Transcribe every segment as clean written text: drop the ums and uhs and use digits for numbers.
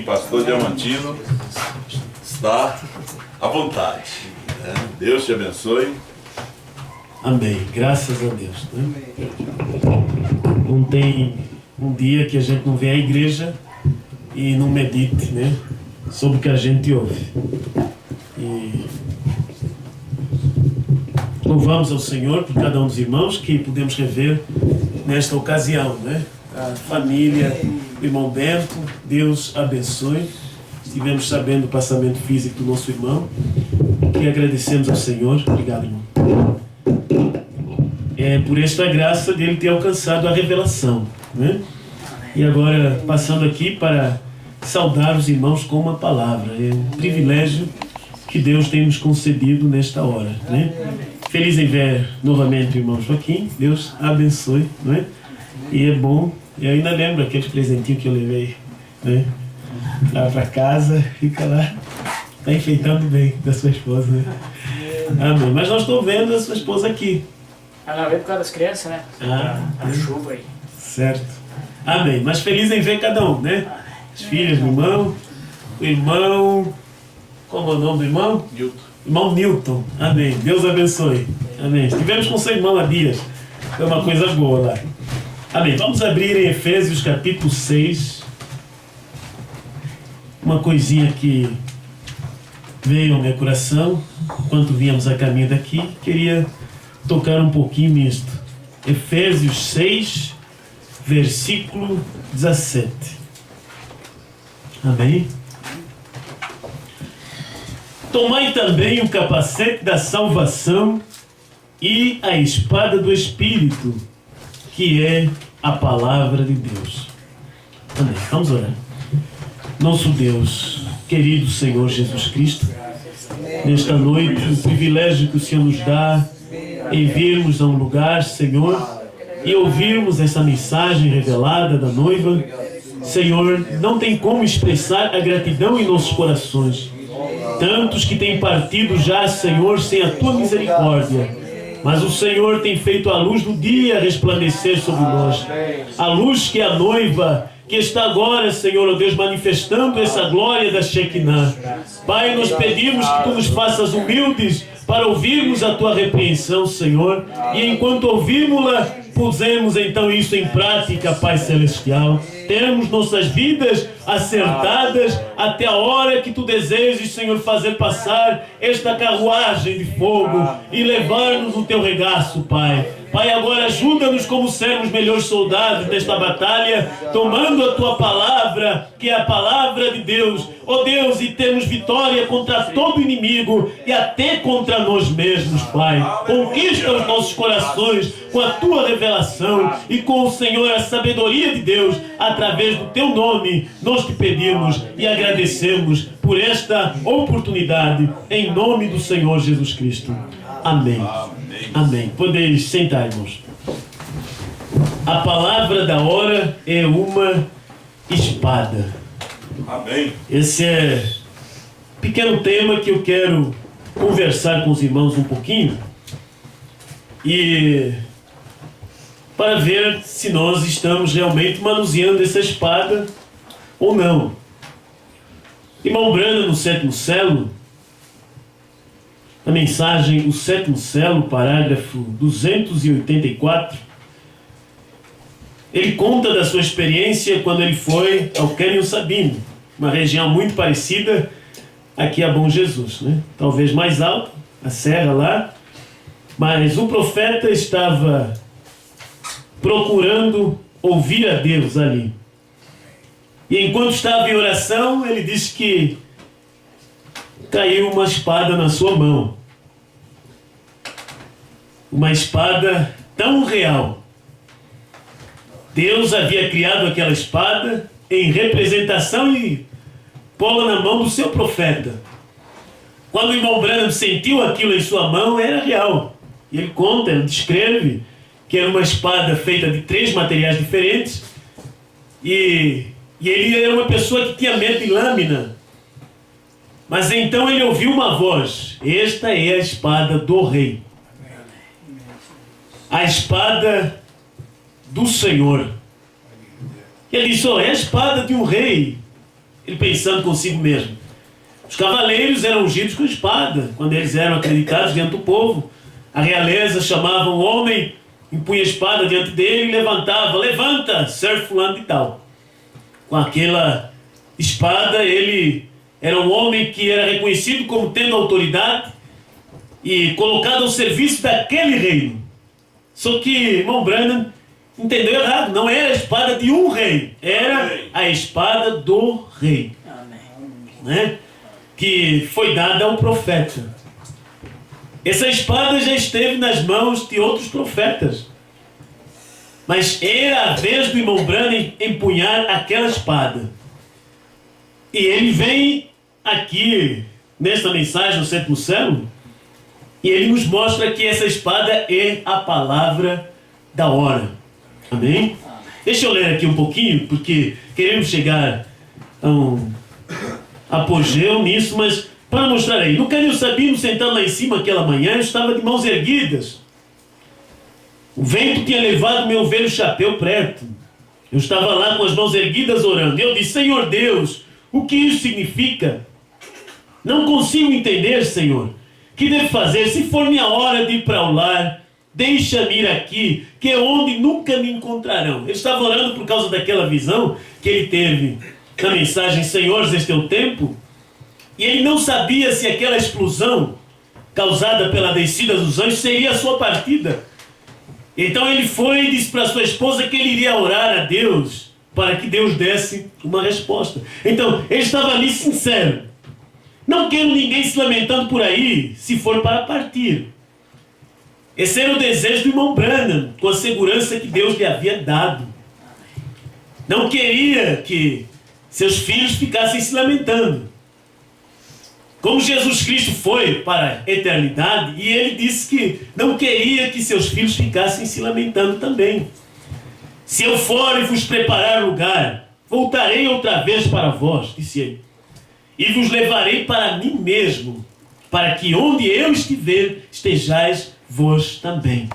Amém. Pastor Diamantino está à vontade. Deus te abençoe. Amém. Graças a Deus. Não tem um dia que a gente não vem à igreja e não medite, né, sobre o que a gente ouve. E louvamos ao Senhor por cada um dos irmãos que podemos rever nesta ocasião, né? A família, o irmão Bento, Deus abençoe. Estivemos sabendo do passamento físico do nosso irmão e agradecemos ao Senhor. Obrigado, irmão. Por esta graça dele ter alcançado a revelação, né? E agora passando aqui para saudar os irmãos com uma palavra. É um privilégio que Deus tem nos concedido nesta hora, né? Feliz em ver novamente o irmão Joaquim. Deus abençoe, não é? E é bom. Eu ainda lembro aqueles presentinhos que eu levei, né, lá para casa. Fica lá, está enfeitando bem da sua esposa, né? Amém. Mas nós estou vendo a sua esposa aqui. Ela veio por causa das crianças, né? A chuva aí. Certo. Amém. Mas feliz em ver cada um, né? As filhas do irmão, o irmão... Como é o nome do irmão? Nilton. Irmão Nilton. Amém. Deus abençoe. Amém. Estivemos com seu irmão há dias. Foi uma coisa boa lá. Amém. Vamos abrir em Efésios capítulo 6. Uma coisinha que veio ao meu coração enquanto víamos a caminho daqui. Queria tocar um pouquinho nisto. Efésios 6, versículo 17. Amém. Tomai também o capacete da salvação e a espada do Espírito, que é a palavra de Deus. Amém. Vamos orar. Nosso Deus, querido Senhor Jesus Cristo, nesta noite, o privilégio que o Senhor nos dá em virmos a um lugar, Senhor, e ouvirmos essa mensagem revelada da noiva, Senhor, não tem como expressar a gratidão em nossos corações. Tantos que têm partido já, Senhor, sem a Tua misericórdia. Mas o Senhor tem feito a luz do dia resplandecer sobre nós. A luz que é a noiva, que está agora, Senhor, ó Deus, manifestando essa glória da Shekinah. Pai, nós pedimos que Tu nos faças humildes para ouvirmos a Tua repreensão, Senhor. E enquanto ouvirmos-la, pusemos então isso em prática, Pai Celestial. Termos nossas vidas acertadas até a hora que Tu desejes, Senhor, fazer passar esta carruagem de fogo e levar-nos no Teu regaço, Pai. Pai, agora ajuda-nos como sermos melhores soldados desta batalha, tomando a Tua palavra, que é a palavra de Deus, ó Deus, e termos vitória contra todo inimigo e até contra nós mesmos, Pai. Conquista os nossos corações com a Tua revelação e com o Senhor a sabedoria de Deus, através do Teu nome, nós te pedimos e agradecemos por esta oportunidade, em nome do Senhor Jesus Cristo. Amém. Amém. Podeis sentar, irmãos. A palavra da hora é uma espada. Amém. Esse é um pequeno tema que eu quero conversar com os irmãos um pouquinho. E para ver se nós estamos realmente manuseando essa espada ou não. Irmão Brana, no 7º selo, a mensagem, o 7º selo, parágrafo 284, ele conta da sua experiência quando ele foi ao Cânion Sabino, uma região muito parecida aqui a Bom Jesus, né? Talvez mais alta, a serra lá, mas o profeta estava procurando ouvir a Deus ali. E enquanto estava em oração, ele disse que caiu uma espada na sua mão. Uma espada tão real. Deus havia criado aquela espada em representação e pô-la na mão do seu profeta. Quando o irmão Branham sentiu aquilo em sua mão, era real. E ele conta, ele descreve que era uma espada feita de 3 materiais diferentes e ele era uma pessoa que tinha medo de lâmina. Mas então ele ouviu uma voz: esta é a espada do rei. A espada do Senhor. Ele disse: é a espada de um rei. ele pensando consigo mesmo. Os cavaleiros eram ungidos com espada, quando eles eram acreditados diante do povo. A realeza chamava um homem, impunha a espada diante dele e levantava: levanta, ser fulano de tal. Com aquela espada, ele era um homem que era reconhecido como tendo autoridade e colocado ao serviço daquele reino. Só que irmão Branham entendeu errado. Não era a espada de um rei, era a espada do rei. Né? Que foi dada ao profeta. Essa espada já esteve nas mãos de outros profetas. Mas era a vez do irmão Branham empunhar aquela espada. E ele vem aqui, nesta mensagem, no sétimo céu, e ele nos mostra que essa espada é a palavra da hora. Amém? Deixa eu ler aqui um pouquinho, porque queremos chegar a um apogeu nisso, mas para mostrar aí. No canil Sabino, sentado lá em cima aquela manhã, eu estava de mãos erguidas. O vento tinha levado meu velho chapéu preto. Eu estava lá com as mãos erguidas orando. Eu disse: Senhor Deus, o que isso significa? Não consigo entender, Senhor. O que devo fazer? Se for minha hora de ir para o lar, deixa-me ir aqui, que é onde nunca me encontrarão. Ele estava orando por causa daquela visão que ele teve na mensagem Senhores, este é o tempo. E ele não sabia se aquela explosão causada pela descida dos anjos seria a sua partida. Então ele foi e disse para sua esposa que ele iria orar a Deus para que Deus desse uma resposta. Então ele estava ali sincero. Não quero ninguém se lamentando por aí se for para partir. Esse era o desejo do irmão Branham, com a segurança que Deus lhe havia dado. Não queria que seus filhos ficassem se lamentando. Como Jesus Cristo foi para a eternidade, e ele disse que não queria que seus filhos ficassem se lamentando também. Se eu for e vos preparar lugar, voltarei outra vez para vós, disse ele, e vos levarei para mim mesmo, para que onde eu estiver, estejais vós também.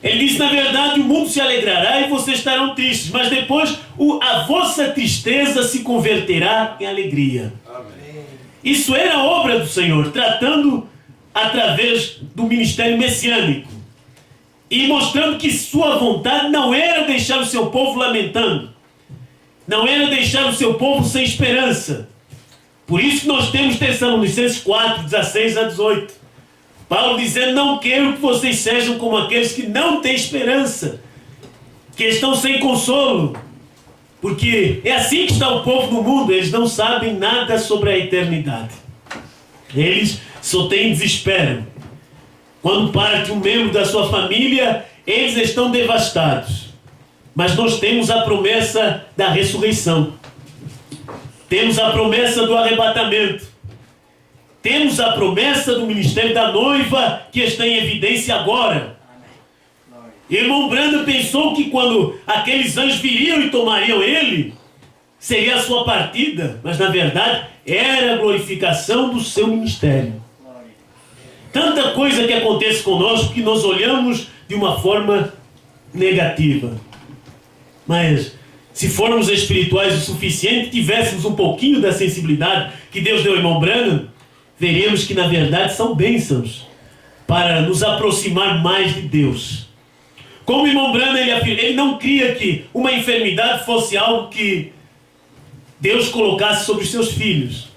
Ele disse: na verdade o mundo se alegrará e vocês estarão tristes, mas depois a vossa tristeza se converterá em alegria. Amém. Isso era a obra do Senhor, tratando através do ministério messiânico e mostrando que sua vontade não era deixar o seu povo lamentando, não era deixar o seu povo sem esperança. Por isso que nós temos Tessalonicenses 4, 16 a 18. Paulo dizendo: não quero que vocês sejam como aqueles que não têm esperança, que estão sem consolo. Porque é assim que está o povo no mundo. Eles não sabem nada sobre a eternidade. Eles só têm desespero. Quando parte um membro da sua família, eles estão devastados. Mas nós temos a promessa da ressurreição. Temos a promessa do arrebatamento. Temos a promessa do ministério da noiva que está em evidência agora. Irmão Branham pensou que quando aqueles anjos viriam e tomariam ele, seria a sua partida, mas na verdade era a glorificação do seu ministério. Tanta coisa que acontece conosco que nós olhamos de uma forma negativa. Mas se formos espirituais o suficiente, tivéssemos um pouquinho da sensibilidade que Deus deu ao irmão Branham, veríamos que na verdade são bênçãos para nos aproximar mais de Deus. Como o irmão Branham, ele não cria que uma enfermidade fosse algo que Deus colocasse sobre os seus filhos.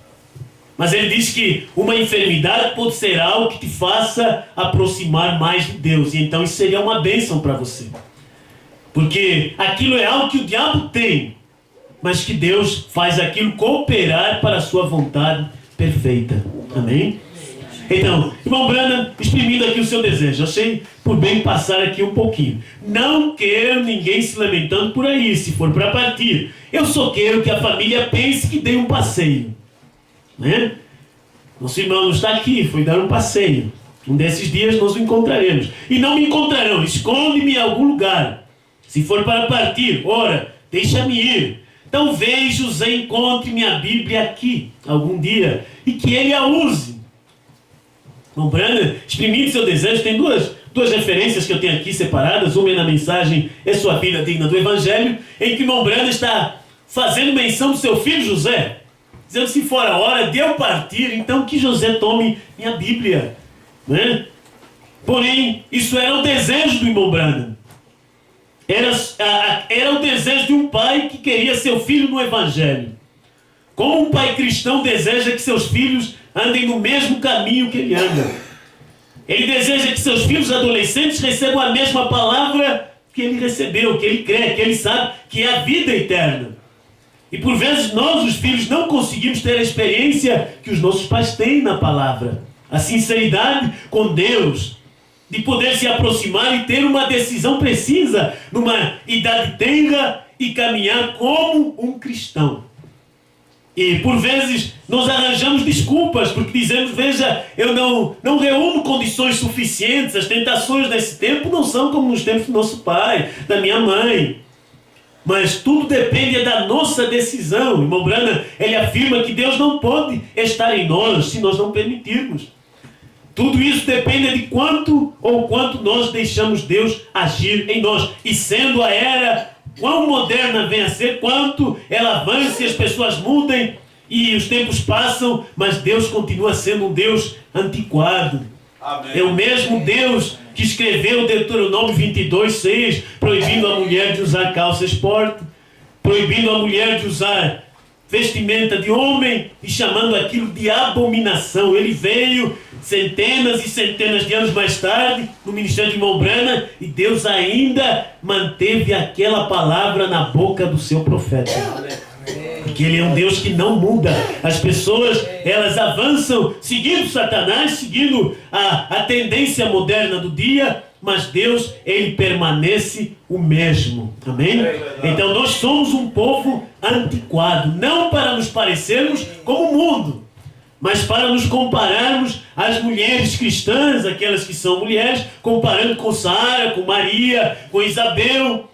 Mas ele diz que uma enfermidade pode ser algo que te faça aproximar mais de Deus. E então isso seria uma bênção para você. Porque aquilo é algo que o diabo tem, mas que Deus faz aquilo cooperar para a sua vontade perfeita. Amém? Então, irmão Branham, exprimindo aqui o seu desejo, achei por bem passar aqui um pouquinho. Não quero ninguém se lamentando por aí, se for para partir. Eu só quero que a família pense que dei um passeio. Né? Nosso irmão não está aqui, foi dar um passeio. Um desses dias nós o encontraremos. E não me encontrarão, esconde-me em algum lugar. Se for para partir, ora, deixa-me ir. Talvez José encontre minha Bíblia aqui, algum dia, e que ele a use. Irmão Branham, exprimindo seu desejo, tem duas referências que eu tenho aqui separadas. Uma é na mensagem É Sua Vida Digna do Evangelho, em que irmão Branham está fazendo menção do seu filho José, dizendo: se for a hora de eu partir, então que José tome minha Bíblia, né? Porém, isso era o desejo do irmão Branham. Era o desejo de um pai que queria seu filho no Evangelho. Como um pai cristão deseja que seus filhos andem no mesmo caminho que ele anda. Ele deseja que seus filhos adolescentes recebam a mesma palavra que ele recebeu, que ele crê, que ele sabe, que é a vida eterna. E por vezes nós, os filhos, não conseguimos ter a experiência que os nossos pais têm na palavra. A sinceridade com Deus, de poder se aproximar e ter uma decisão precisa numa idade tenra e caminhar como um cristão. E por vezes nós arranjamos desculpas, porque dizemos: veja, eu não reúno condições suficientes, as tentações desse tempo não são como nos tempos do nosso pai, da minha mãe. Mas tudo depende da nossa decisão. O irmão Branham, ele afirma que Deus não pode estar em nós se nós não permitirmos. Tudo isso depende de quanto nós deixamos Deus agir em nós. E sendo a era quão moderna venha a ser, quanto ela avance, as pessoas mudem e os tempos passam, mas Deus continua sendo um Deus antiquado. Amém. É o mesmo Deus que escreveu Deuteronômio 22:6, proibindo a mulher de usar calça esporte, proibindo a mulher de usar vestimenta de homem e chamando aquilo de abominação. Ele veio centenas e centenas de anos mais tarde no ministério de irmão Branham e Deus ainda manteve aquela palavra na boca do seu profeta. Porque ele é um Deus que não muda. As pessoas, elas avançam seguindo Satanás, seguindo a tendência moderna do dia, mas Deus, ele permanece o mesmo. Amém? Então nós somos um povo antiquado, não para nos parecermos como o mundo, mas para nos compararmos às mulheres cristãs, aquelas que são mulheres, comparando com Sara, com Maria, com Isabel.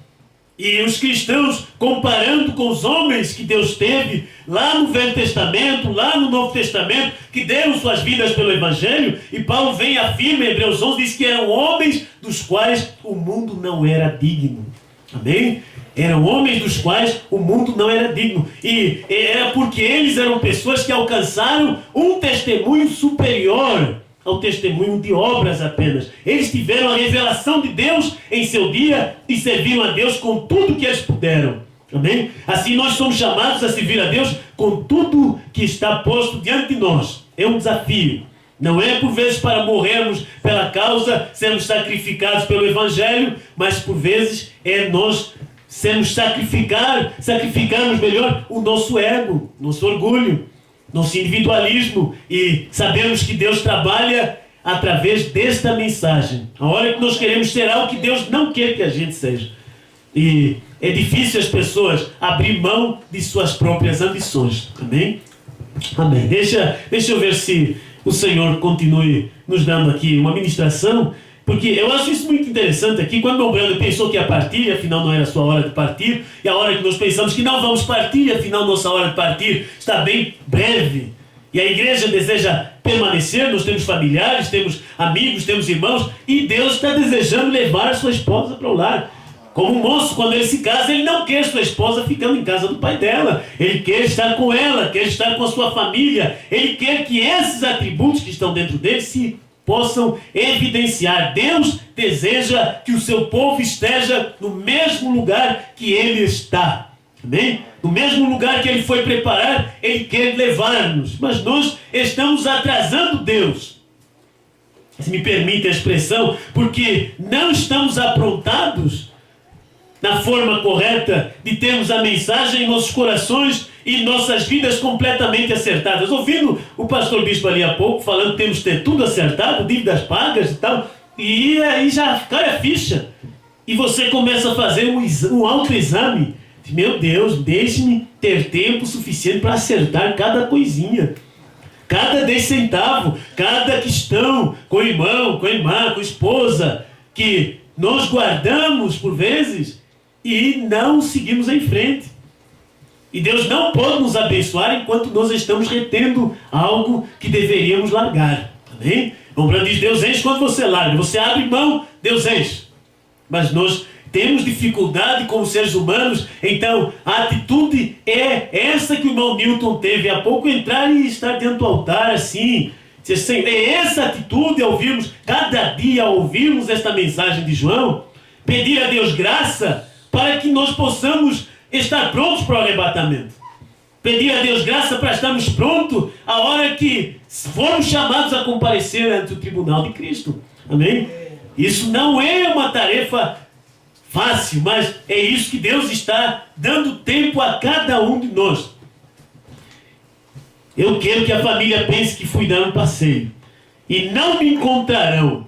E os cristãos comparando com os homens que Deus teve lá no Velho Testamento, lá no Novo Testamento, que deram suas vidas pelo Evangelho. E Paulo vem e afirma em Hebreus 11, diz que eram homens dos quais o mundo não era digno. Amém? Eram homens dos quais o mundo não era digno. E era porque eles eram pessoas que alcançaram um testemunho superior ao testemunho de obras apenas. Eles tiveram a revelação de Deus em seu dia e serviram a Deus com tudo que eles puderam. Amém? Assim nós somos chamados a servir a Deus com tudo que está posto diante de nós. É um desafio. Não é por vezes para morrermos pela causa, sermos sacrificados pelo Evangelho, mas por vezes é nós sermos sacrificarmos melhor o nosso ego, nosso orgulho, nosso individualismo, e sabemos que Deus trabalha através desta mensagem. A hora que nós queremos ser algo que Deus não quer que a gente seja. E é difícil as pessoas abrir mão de suas próprias ambições. Amém? Amém. Deixa eu ver se o Senhor continue nos dando aqui uma ministração, porque eu acho isso muito interessante aqui. Quando o Branham pensou que ia partir, afinal não era a sua hora de partir, e a hora que nós pensamos que não vamos partir, afinal nossa hora de partir está bem breve, e a igreja deseja permanecer, nós temos familiares, temos amigos, temos irmãos, e Deus está desejando levar a sua esposa para o lar. Como um moço, quando ele se casa, ele não quer sua esposa ficando em casa do pai dela. Ele quer estar com ela, quer estar com a sua família. Ele quer que esses atributos que estão dentro dele se possam evidenciar. Deus deseja que o seu povo esteja no mesmo lugar que ele está. Amém? No mesmo lugar que ele foi preparar, ele quer levar-nos. Mas nós estamos atrasando Deus, se me permite a expressão, porque não estamos aprontados na forma correta de termos a mensagem em nossos corações e nossas vidas completamente acertadas. Ouvindo o pastor Bispo ali há pouco falando que temos que ter tudo acertado, dívidas pagas e tal, e aí já cai a ficha e você começa a fazer um autoexame. Meu Deus, deixe-me ter tempo suficiente para acertar cada coisinha, cada 10 centavos, cada questão com o irmão, com a irmã, com a esposa, que nós guardamos por vezes e não seguimos em frente. E Deus não pode nos abençoar enquanto nós estamos retendo algo que deveríamos largar. Amém? O Branham diz: Deus enche quando você larga. Você abre mão, Deus enche. Mas nós temos dificuldade como seres humanos, então a atitude é essa que o irmão Newton teve há pouco, entrar e estar diante do altar assim. É essa atitude ao ouvirmos, cada dia ao ouvirmos esta mensagem de João, pedir a Deus graça para que nós possamos estar prontos para o arrebatamento. Pedir a Deus graça para estarmos prontos a hora que formos chamados a comparecer ante o tribunal de Cristo. Amém? Isso não é uma tarefa fácil, mas é isso que Deus está dando tempo a cada um de nós. Eu quero que a família pense que fui dar um passeio e não me encontrarão.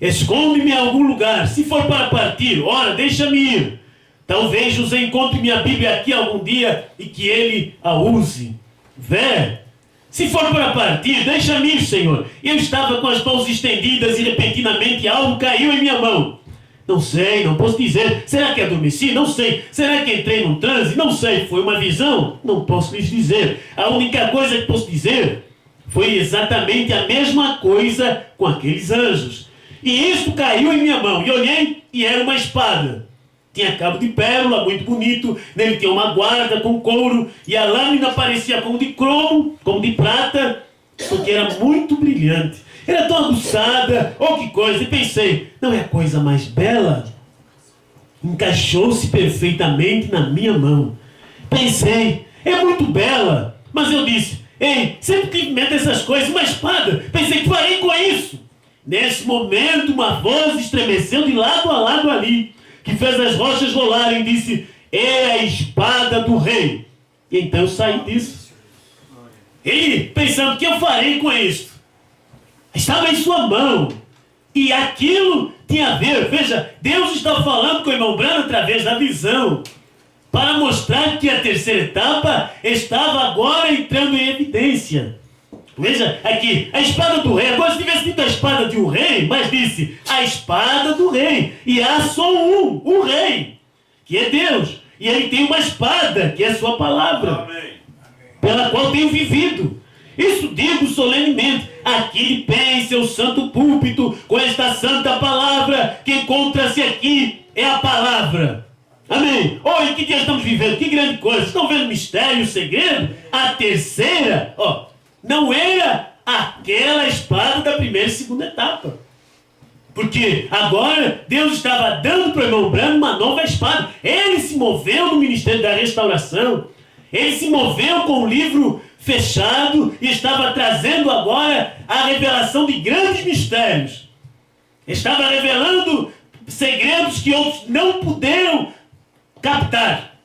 Esconde-me em algum lugar. Se for para partir, ora, deixa-me ir. Talvez José encontre minha Bíblia aqui algum dia e que ele a use. Vé, se for para partir, deixa-me ir, Senhor. Eu estava com as mãos estendidas e repentinamente algo caiu em minha mão. Não sei, não posso dizer. Será que adormeci? Não sei. Será que entrei num transe? Não sei. Foi uma visão? Não posso lhes dizer. A única coisa que posso dizer foi exatamente a mesma coisa com aqueles anjos. E isto caiu em minha mão. E olhei e era uma espada. Tinha cabo de pérola, muito bonito. Nele tinha uma guarda com couro. E a lâmina parecia como de cromo, como de prata, porque era muito brilhante. Era tão aguçada, oh que coisa, e pensei, não é a coisa mais bela? Encaixou-se perfeitamente na minha mão. Pensei, é muito bela, mas eu disse, ei, sempre tive medo dessas coisas, uma espada, pensei que farei com isso. Nesse momento, uma voz estremeceu de lado a lado ali, que fez as rochas rolarem e disse, é a espada do rei. E então eu saí disso. E pensando, que eu farei com isto? Estava em sua mão. E aquilo tinha a ver. Veja, Deus está falando com o irmão Branham através da visão. Para mostrar que a terceira etapa estava agora entrando em evidência. Veja, aqui, a espada do rei. Agora se tivesse dito a espada de um rei, mas disse a espada do rei. E há só um rei, que é Deus. E ele tem uma espada, que é a sua palavra. Amém. Pela qual tenho vivido. Isso digo solenemente, aqui de pé em seu santo púlpito, com esta santa palavra que encontra-se aqui, é a palavra. Amém? Oh, em que dia estamos vivendo? Que grande coisa! Estão vendo o mistério, o segredo? A terceira, não era aquela espada da primeira e segunda etapa. Porque agora Deus estava dando para o irmão Branham uma nova espada. Ele se moveu no ministério da restauração. Ele se moveu com o livro fechado e estava trazendo agora a revelação de grandes mistérios. Estava revelando segredos que outros não puderam captar.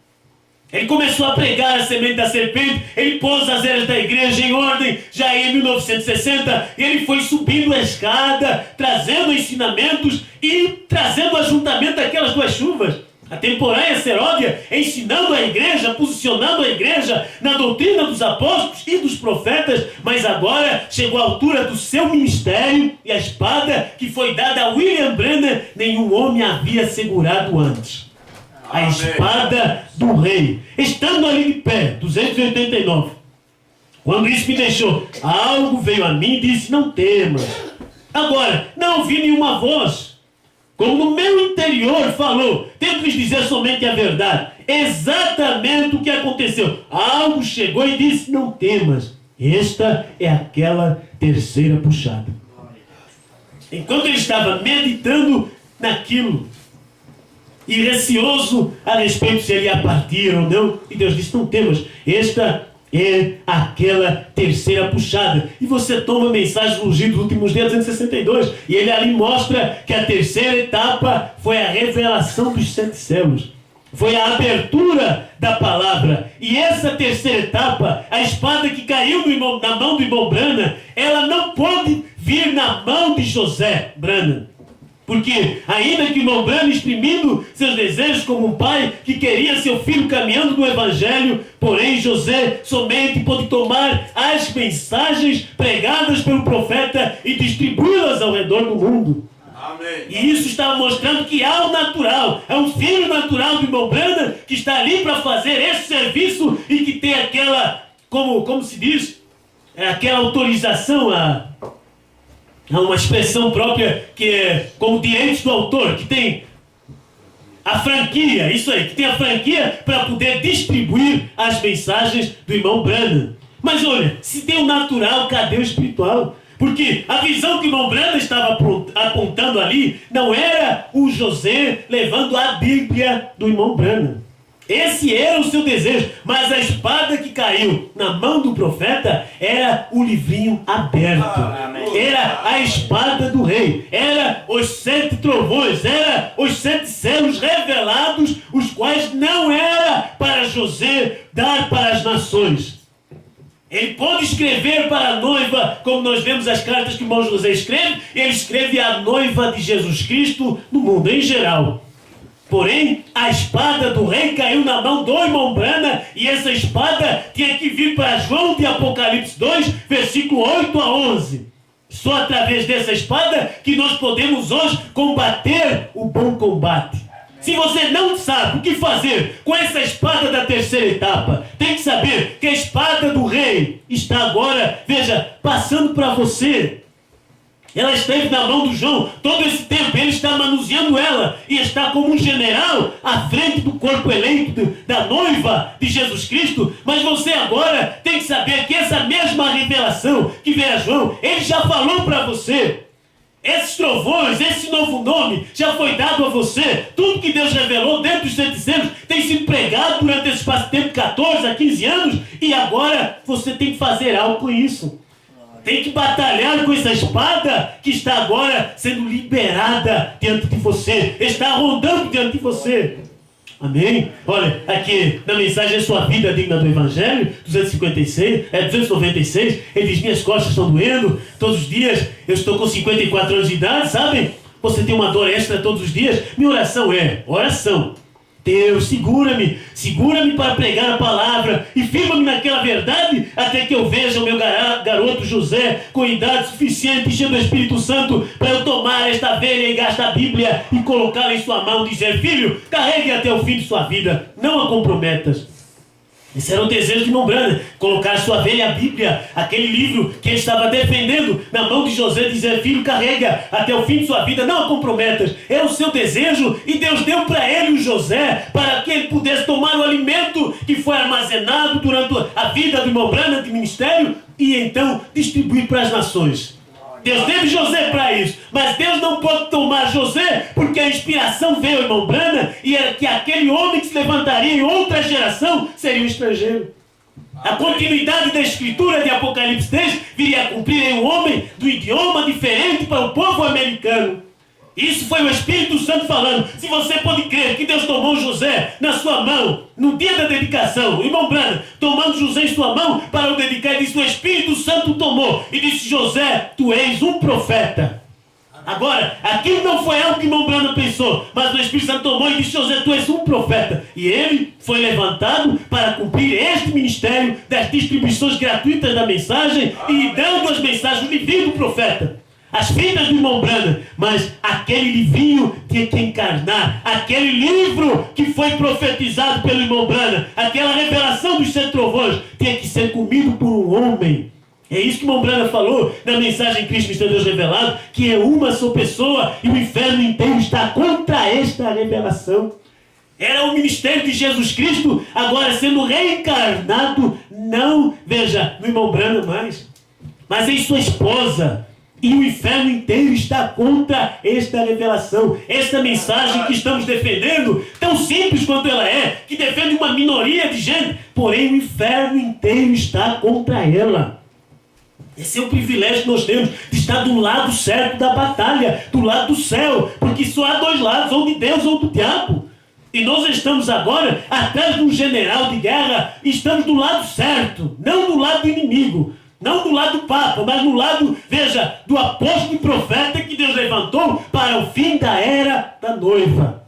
Ele começou a pregar a semente da serpente, ele pôs as eras da igreja em ordem, já em 1960, e ele foi subindo a escada, trazendo ensinamentos e trazendo o ajuntamento daquelas duas chuvas. A temporânea seródia, ensinando a igreja, posicionando a igreja na doutrina dos apóstolos e dos profetas, mas agora chegou a altura do seu ministério e a espada que foi dada a William Branham, nenhum homem havia segurado antes. A espada do rei. Estando ali de pé, 289. Quando isso me deixou, algo veio a mim e disse, não temas. Agora, não ouvi nenhuma voz. Como no meu interior falou, tento lhes dizer somente a verdade. Exatamente o que aconteceu. Algo chegou e disse, não temas. Esta é aquela terceira puxada. Enquanto ele estava meditando naquilo, e receoso a respeito se ele ia partir ou não, e Deus disse, não temas. Esta é aquela terceira puxada. E você toma a mensagem do ungido dos últimos dias 262. E ele ali mostra que a terceira etapa foi a revelação dos 7 selos. Foi a abertura da palavra. E essa terceira etapa, a espada que caiu na mão do irmão Branham, ela não pode vir na mão de José Branham. Porque ainda que o irmão Branham, exprimindo seus desejos como um pai que queria seu filho caminhando no evangelho, porém José somente pôde tomar as mensagens pregadas pelo profeta e distribuí-las ao redor do mundo. Amém. E isso estava mostrando que há o natural, é um filho natural do irmão Branham que está ali para fazer esse serviço e que tem aquela, como se diz, aquela autorização Há uma expressão própria que é como direitos do autor, que tem a franquia, isso aí, que tem a franquia para poder distribuir as mensagens do irmão Branham. Mas olha, se tem o natural, cadê o espiritual? Porque a visão que o irmão Branham estava apontando ali não era o José levando a Bíblia do irmão Branham. Esse era o seu desejo, mas a espada que caiu na mão do profeta era o livrinho aberto. Era a espada do rei, era os 7 trovões, era os 7 selos revelados, os quais não era para José dar para as nações. Ele pode escrever para a noiva, como nós vemos as cartas que o irmão José escreve, ele escreve a noiva de Jesus Cristo no mundo em geral. Porém, a espada do rei caiu na mão do irmão Branham, e essa espada tinha que vir para João de Apocalipse 2, versículo 8 a 11. Só através dessa espada que nós podemos hoje combater o bom combate. Se você não sabe o que fazer com essa espada da terceira etapa, tem que saber que a espada do rei está agora, veja, passando para você. Ela esteve na mão do João todo esse tempo, ele está manuseando ela e está como um general à frente do corpo eleito da noiva de Jesus Cristo. Mas você agora tem que saber que essa mesma revelação que veio a João, ele já falou para você. Esses trovões, esse novo nome já foi dado a você. Tudo que Deus revelou dentro dos 7 selos tem sido pregado durante esse espaço de tempo, 14 a 15 anos, e agora você tem que fazer algo com isso. Tem que batalhar com essa espada que está agora sendo liberada diante de você. Está rondando diante de você. Amém? Olha, aqui na mensagem Sua Vida Digna do Evangelho, 296, ele diz: minhas costas estão doendo todos os dias, eu estou com 54 anos de idade, sabe? Você tem uma dor extra todos os dias. Minha oração é, oração. Deus, segura-me para pregar a palavra e firma-me naquela verdade até que eu veja o meu garoto José com idade suficiente, cheio do Espírito Santo, para eu tomar esta velha e gasta Bíblia e colocá-la em sua mão e dizer: filho, carregue até o fim de sua vida, não a comprometas. Esse era o desejo de irmão Branham, colocar sua velha Bíblia, aquele livro que ele estava defendendo, na mão de José, dizer: filho, carrega até o fim de sua vida, não a comprometas. Era o seu desejo, e Deus deu para ele o José, para que ele pudesse tomar o alimento que foi armazenado durante a vida do irmão Branham de ministério, e então distribuir para as nações. Deus teve José para isso, mas Deus não pode tomar José, porque a inspiração veio ao irmão Branham, e era que aquele homem que se levantaria em outra geração seria um estrangeiro. A continuidade da escritura de Apocalipse 10 viria a cumprir em um homem do idioma diferente para o povo americano. Isso foi o Espírito Santo falando. Se você pode crer que Deus tomou José na sua mão, no dia da dedicação, o irmão Branham tomando José em sua mão para o dedicar, ele disse: o Espírito Santo tomou e disse: José, tu és um profeta. Agora, aquilo não foi algo que o irmão Branham pensou, mas o Espírito Santo tomou e disse: José, tu és um profeta. E ele foi levantado para cumprir este ministério das distribuições gratuitas da mensagem e dando as mensagens do livrinho do profeta. As fitas do irmão Branham, mas aquele livrinho tinha que encarnar, aquele livro que foi profetizado pelo irmão Branham, aquela revelação dos 7 trovões, tinha que ser comido por um homem. É isso que o irmão Branham falou na mensagem Cristo Mistério Deus Revelado, que é uma só pessoa e o inferno inteiro está contra esta revelação. Era o ministério de Jesus Cristo agora sendo reencarnado, não, veja, no irmão Branham mais, mas em sua esposa. E o inferno inteiro está contra esta revelação, esta mensagem que estamos defendendo, tão simples quanto ela é, que defende uma minoria de gente, porém o inferno inteiro está contra ela. Esse é o privilégio que nós temos, de estar do lado certo da batalha, do lado do céu, porque só há 2 lados, ou de Deus ou do diabo. E nós estamos agora atrás de um general de guerra, e estamos do lado certo, não do lado do inimigo. Não do lado do Papa, mas no lado, veja, do apóstolo e profeta que Deus levantou para o fim da era da noiva.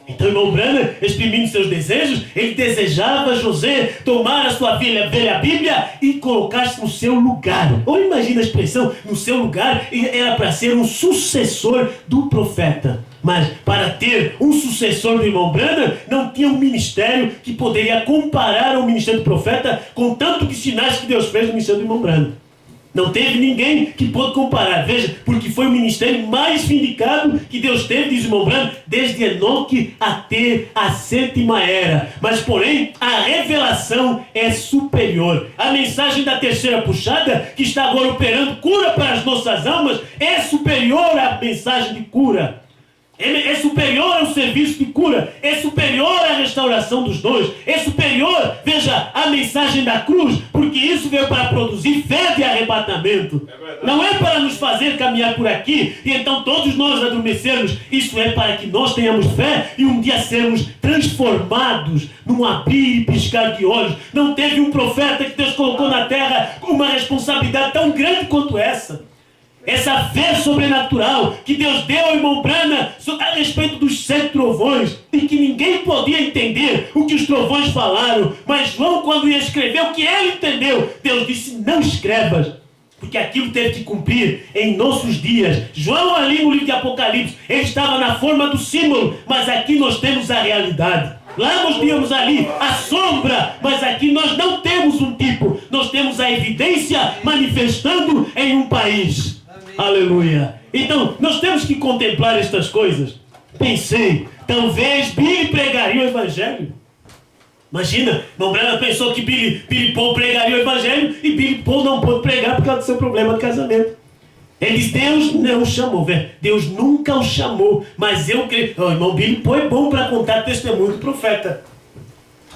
Então, o irmão Branham, exprimindo seus desejos, ele desejava José tomar a sua velha Bíblia e colocar-se no seu lugar. Ou imagina a expressão, no seu lugar, era para ser um sucessor do profeta. Mas para ter um sucessor do irmão Branham, não tinha um ministério que poderia comparar ao ministério do profeta com tanto de sinais que Deus fez no ministério do irmão Branham. Não teve ninguém que pôde comparar. Veja, porque foi o ministério mais vindicado que Deus teve, diz o irmão Branham, desde Enoque até a 7ª era. Mas, porém, a revelação é superior. A mensagem da terceira puxada, que está agora operando cura para as nossas almas, é superior à mensagem de cura. É superior ao serviço de cura, é superior à restauração dos dons, é superior, veja, à mensagem da cruz, porque isso veio para produzir fé de arrebatamento. Não é para nos fazer caminhar por aqui e então todos nós adormecermos. Isso é para que nós tenhamos fé e um dia sermos transformados num abrir e piscar de olhos. Não teve um profeta que Deus colocou na terra com uma responsabilidade tão grande quanto essa. Essa fé sobrenatural que Deus deu ao irmão Branham a respeito dos 7 trovões, e que ninguém podia entender o que os trovões falaram, mas João, quando ia escrever o que ele entendeu, Deus disse: não escrevas, porque aquilo teve que cumprir em nossos dias. João, ali no livro de Apocalipse, ele estava na forma do símbolo, mas aqui nós temos a realidade. Lá nós tínhamos ali a sombra, mas aqui nós não temos um tipo, nós temos a evidência manifestando em um país. Aleluia. Então, nós temos que contemplar estas coisas. Pensei, talvez Billy pregaria o evangelho. Imagina, irmão Branham pensou que Billy Paul pregaria o evangelho e Billy Paul não pôde pregar por causa do seu problema de casamento. Ele diz: Deus não o chamou, velho. Deus nunca o chamou, mas eu creio. O irmão Billy Paul é bom para contar testemunho do profeta.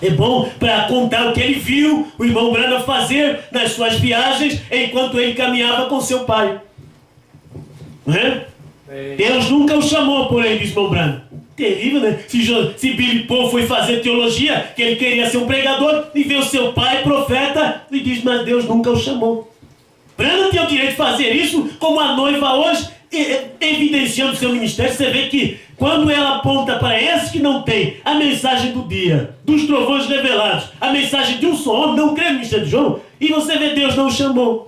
É bom para contar o que ele viu o irmão Branham fazer nas suas viagens enquanto ele caminhava com seu pai. Deus nunca o chamou, porém, diz irmão Branham. Terrível, né? Se Billy Paul foi fazer teologia, que ele queria ser um pregador, e vê o seu pai, profeta, e diz: mas Deus nunca o chamou. Branham tem o direito de fazer isso, como a noiva hoje, evidenciando seu ministério. Você vê que quando ela aponta para esses que não tem a mensagem do dia, dos trovões revelados, a mensagem de um só homem, não crê no ministério de João, e você vê Deus não o chamou.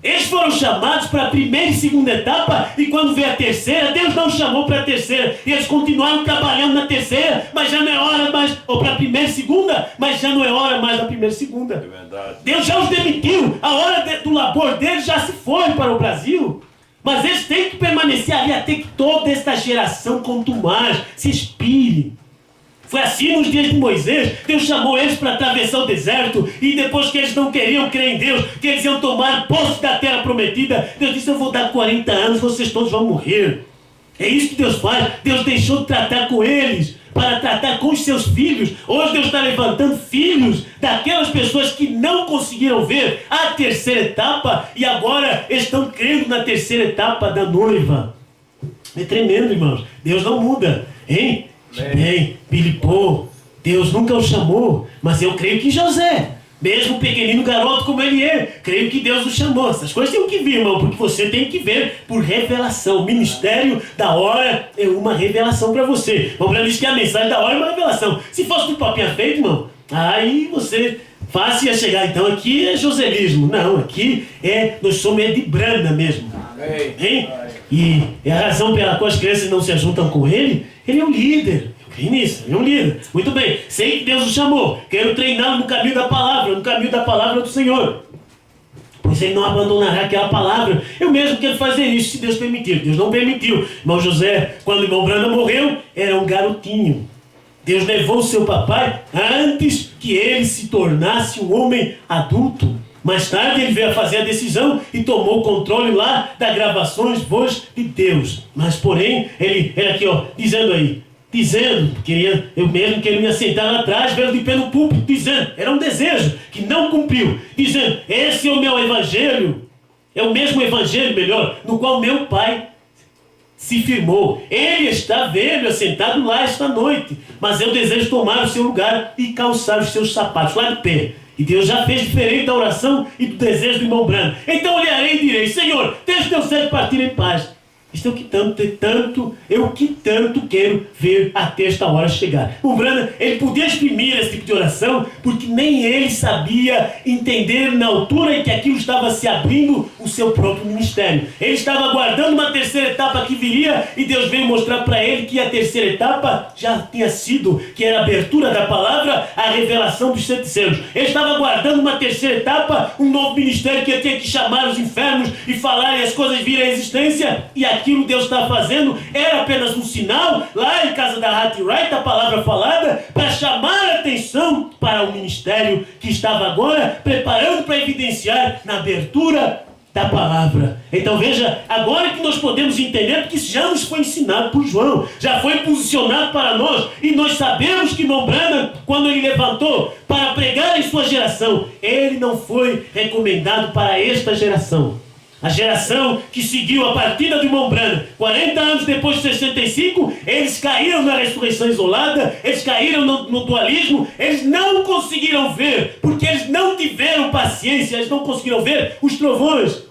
Eles foram chamados para a primeira e segunda etapa, e quando veio a terceira, Deus não chamou para a terceira. E eles continuaram trabalhando na terceira, mas já não é hora mais, ou para a primeira e segunda, mas já não é hora mais da primeira e segunda. É verdade. Deus já os demitiu, a hora do labor deles já se foi para o Brasil. Mas eles têm que permanecer ali até que toda esta geração contumaz se expire. Foi assim nos dias de Moisés. Deus chamou eles para atravessar o deserto, e depois que eles não queriam crer em Deus, que eles iam tomar posse da terra prometida, Deus disse: eu vou dar 40 anos, vocês todos vão morrer. É isso que Deus faz. Deus deixou de tratar com eles para tratar com os seus filhos. Hoje Deus está levantando filhos daquelas pessoas que não conseguiram ver a terceira etapa e agora estão crendo na terceira etapa da noiva. É tremendo, irmãos. Deus não muda, hein? Bem, Billy Paul, Deus nunca o chamou, mas eu creio que José, mesmo pequenino garoto como ele é, creio que Deus o chamou. Essas coisas tem que vir, irmão, porque você tem que ver por revelação. O ministério da hora é uma revelação para você. O Branham diz que a mensagem da hora é uma revelação. Se fosse do papinha feito, irmão, aí você fácil ia chegar. Então aqui é joselismo. Não, aqui nós somos de Branham mesmo. Hein? E é a razão pela qual as crianças não se ajuntam com ele. Ele é um líder. Eu creio nisso, ele é um líder. Muito bem, sei que Deus o chamou. Quero treiná-lo no caminho da palavra do Senhor. Pois ele não abandonará aquela palavra. Eu mesmo quero fazer isso, se Deus permitir. Deus não permitiu. Irmão José, quando o irmão Branham morreu, era um garotinho. Deus levou o seu papai antes que ele se tornasse um homem adulto. Mais tarde ele veio a fazer a decisão e tomou o controle lá das gravações Voz de Deus. Mas porém, ele era aqui, dizendo, eu mesmo queria me assentar lá atrás, veio de pé no púlpito, dizendo, era um desejo que não cumpriu, dizendo: esse é o meu evangelho, é o mesmo evangelho, melhor, no qual meu pai se firmou. Ele está velho, assentado lá esta noite, mas eu desejo tomar o seu lugar e calçar os seus sapatos lá de pé. E Deus já fez diferente da oração e do desejo do irmão Branham. Então olharei e direi: Senhor, deixa o teu servo partir em paz. Isto é o que tanto quero ver até esta hora chegar. O Branham, ele podia exprimir esse tipo de oração, porque nem ele sabia entender na altura em que aquilo estava se abrindo o seu próprio ministério. Ele estava aguardando uma terceira etapa que viria, e Deus veio mostrar para ele que a terceira etapa já tinha sido, que era a abertura da palavra, a revelação dos 7 selos. Ele estava aguardando uma terceira etapa, um novo ministério que ia ter que chamar os infernos e falar e as coisas virem à existência, e aquilo Deus está fazendo era apenas um sinal, lá em casa da Hattie Wright, a palavra falada, para chamar a atenção para o ministério que estava agora preparando para evidenciar na abertura da palavra. Então veja, agora que nós podemos entender, porque isso já nos foi ensinado por João, já foi posicionado para nós, e nós sabemos que irmão Branham, quando ele levantou para pregar em sua geração, ele não foi recomendado para esta geração. A geração que seguiu a partida do irmão Branham, 40 anos depois de 65, eles caíram na ressurreição isolada, eles caíram no dualismo, eles não conseguiram ver, porque eles não tiveram paciência, eles não conseguiram ver os trovões,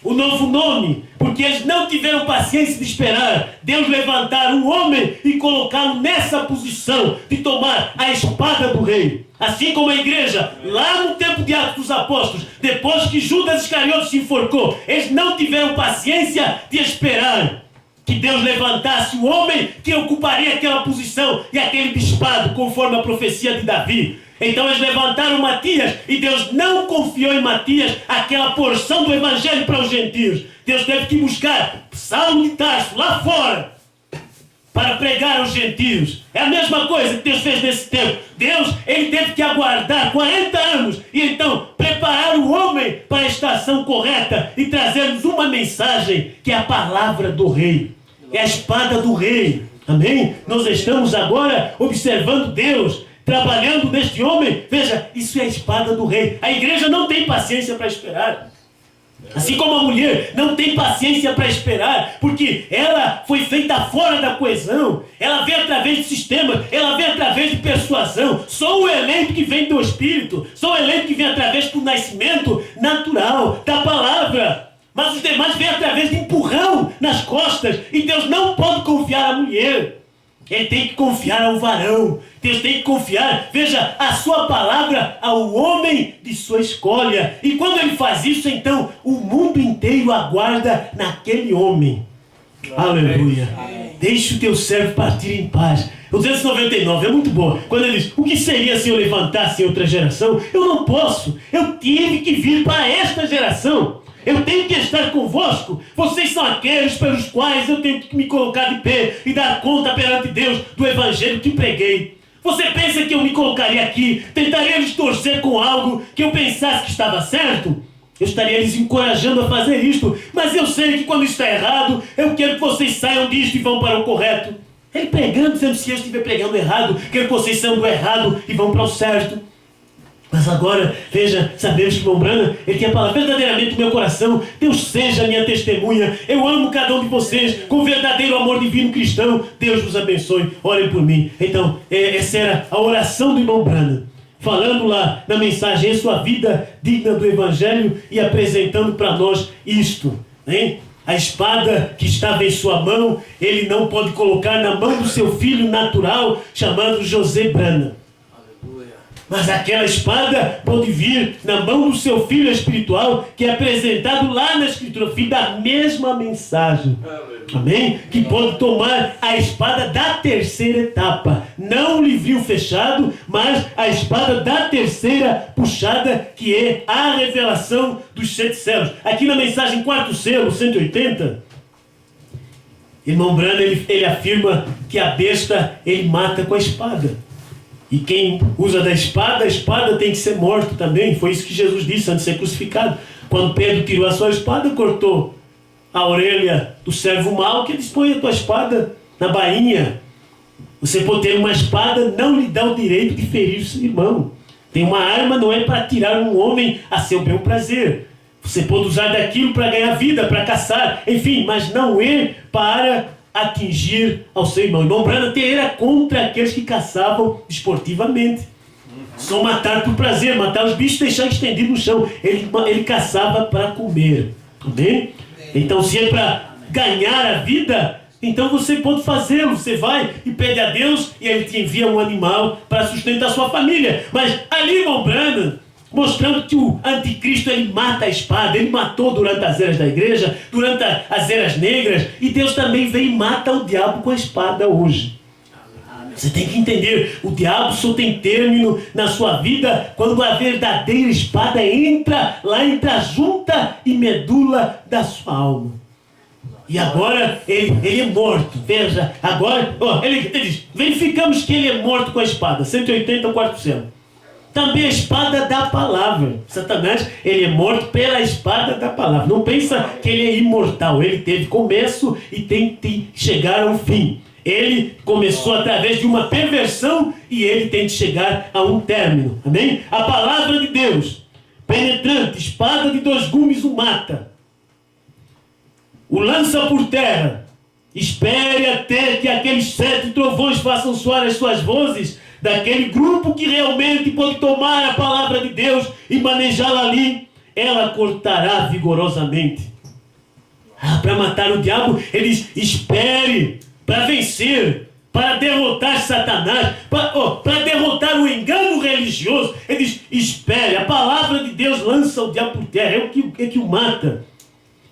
o novo nome, porque eles não tiveram paciência de esperar Deus levantar um homem e colocá-lo nessa posição de tomar a espada do rei. Assim como a igreja, lá no tempo de Atos dos Apóstolos, depois que Judas Iscariote se enforcou, eles não tiveram paciência de esperar que Deus levantasse o homem que ocuparia aquela posição e aquele bispado, conforme a profecia de Davi. Então eles levantaram Matias, e Deus não confiou em Matias aquela porção do evangelho para os gentios. Deus teve que buscar Saulo de Tarso lá fora para pregar aos gentios. É a mesma coisa que Deus fez nesse tempo. Deus, ele teve que aguardar 40 anos e então preparar o homem para a estação correta e trazer-nos uma mensagem que é a palavra do rei, é a espada do rei. Amém? Nós estamos agora observando Deus trabalhando neste homem. Veja, isso é a espada do rei. A igreja não tem paciência para esperar. Assim como a mulher não tem paciência para esperar, porque ela foi feita fora da coesão, ela vem através de sistema, ela vem através de persuasão. Só o eleito que vem do Espírito, só o eleito que vem através do nascimento natural, da palavra. Mas os demais vêm através de empurrão nas costas, e Deus não pode confiar à mulher. Ele tem que confiar ao varão. Deus tem que confiar, veja, a sua palavra ao homem de sua escolha. E quando ele faz isso, então, o mundo inteiro aguarda naquele homem. Aleluia. Deixe o teu servo partir em paz. O 299 é muito bom. Quando ele diz, o que seria se eu levantasse em outra geração? Eu não posso. Eu tive que vir para esta geração. Eu tenho que estar convosco. Vocês são aqueles pelos quais eu tenho que me colocar de pé e dar conta perante Deus do evangelho que preguei. Você pensa que eu me colocaria aqui, tentaria lhes torcer com algo que eu pensasse que estava certo? Eu estaria lhes encorajando a fazer isto, mas eu sei que quando está errado, eu quero que vocês saiam disto e vão para o correto. Ele pregando, dizendo, se eu estiver pregando errado, quero que vocês saiam do errado e vão para o certo. Mas agora, veja, sabemos que o irmão Branham, ele tem a palavra verdadeiramente no meu coração. Deus seja a minha testemunha. Eu amo cada um de vocês com verdadeiro amor divino cristão. Deus vos abençoe. Orem por mim. Então, essa era a oração do irmão Branham, falando lá na mensagem, em sua vida digna do evangelho, e apresentando para nós isto, hein? A espada que estava em sua mão, ele não pode colocar na mão do seu filho natural, chamado José Branham. Mas aquela espada pode vir na mão do seu filho espiritual, que é apresentado lá na Escritura, filho da mesma mensagem. Amém? Que pode tomar a espada da terceira etapa. Não o livrinho fechado, mas a espada da terceira puxada, que é a revelação dos 7 selos. Aqui na mensagem 4 selo, 180, irmão Branham, ele afirma que a besta ele mata com a espada. E quem usa da espada, a espada tem que ser morto também. Foi isso que Jesus disse antes de ser crucificado. Quando Pedro tirou a sua espada, cortou a orelha do servo mau, que ele disse, põe a tua espada na bainha. Você pode ter uma espada, não lhe dá o direito de ferir seu irmão. Tem uma arma, não é para tirar um homem a seu bel prazer. Você pode usar daquilo para ganhar vida, para caçar, enfim, mas não é para atingir ao seu irmão. O irmão Branham era contra aqueles que caçavam esportivamente. Só matar por prazer, matar os bichos e deixar estendido no chão. Ele caçava para comer. Amém? Então, se é para ganhar a vida, então você pode fazê-lo. Você vai e pede a Deus e Ele te envia um animal para sustentar a sua família. Mas ali, irmão Branham, mostrando que o anticristo, ele mata a espada. Ele matou durante as eras da igreja, durante as eras negras, e Deus também vem e mata o diabo com a espada hoje. Você tem que entender, o diabo só tem término na sua vida quando a verdadeira espada entra lá entre a junta e medula da sua alma. E agora ele é morto. Veja, agora ele diz, verificamos que ele é morto com a espada. 180 ao quarto céu. Também a espada da palavra. Satanás, ele é morto pela espada da palavra. Não pensa que ele é imortal. Ele teve começo e tem que chegar ao fim. Ele começou através de uma perversão e ele tem que chegar a um término. Amém? A palavra de Deus, penetrante, espada de 2 gumes, o mata. O lança por terra. Espere até que aqueles 7 trovões façam soar as suas vozes, daquele grupo que realmente pode tomar a palavra de Deus e manejá-la ali. Ela cortará vigorosamente. Para matar o diabo, ele diz, espere para vencer, para derrotar Satanás, para derrotar o engano religioso. Ele diz, espere, a palavra de Deus lança o diabo por terra, é o que o mata.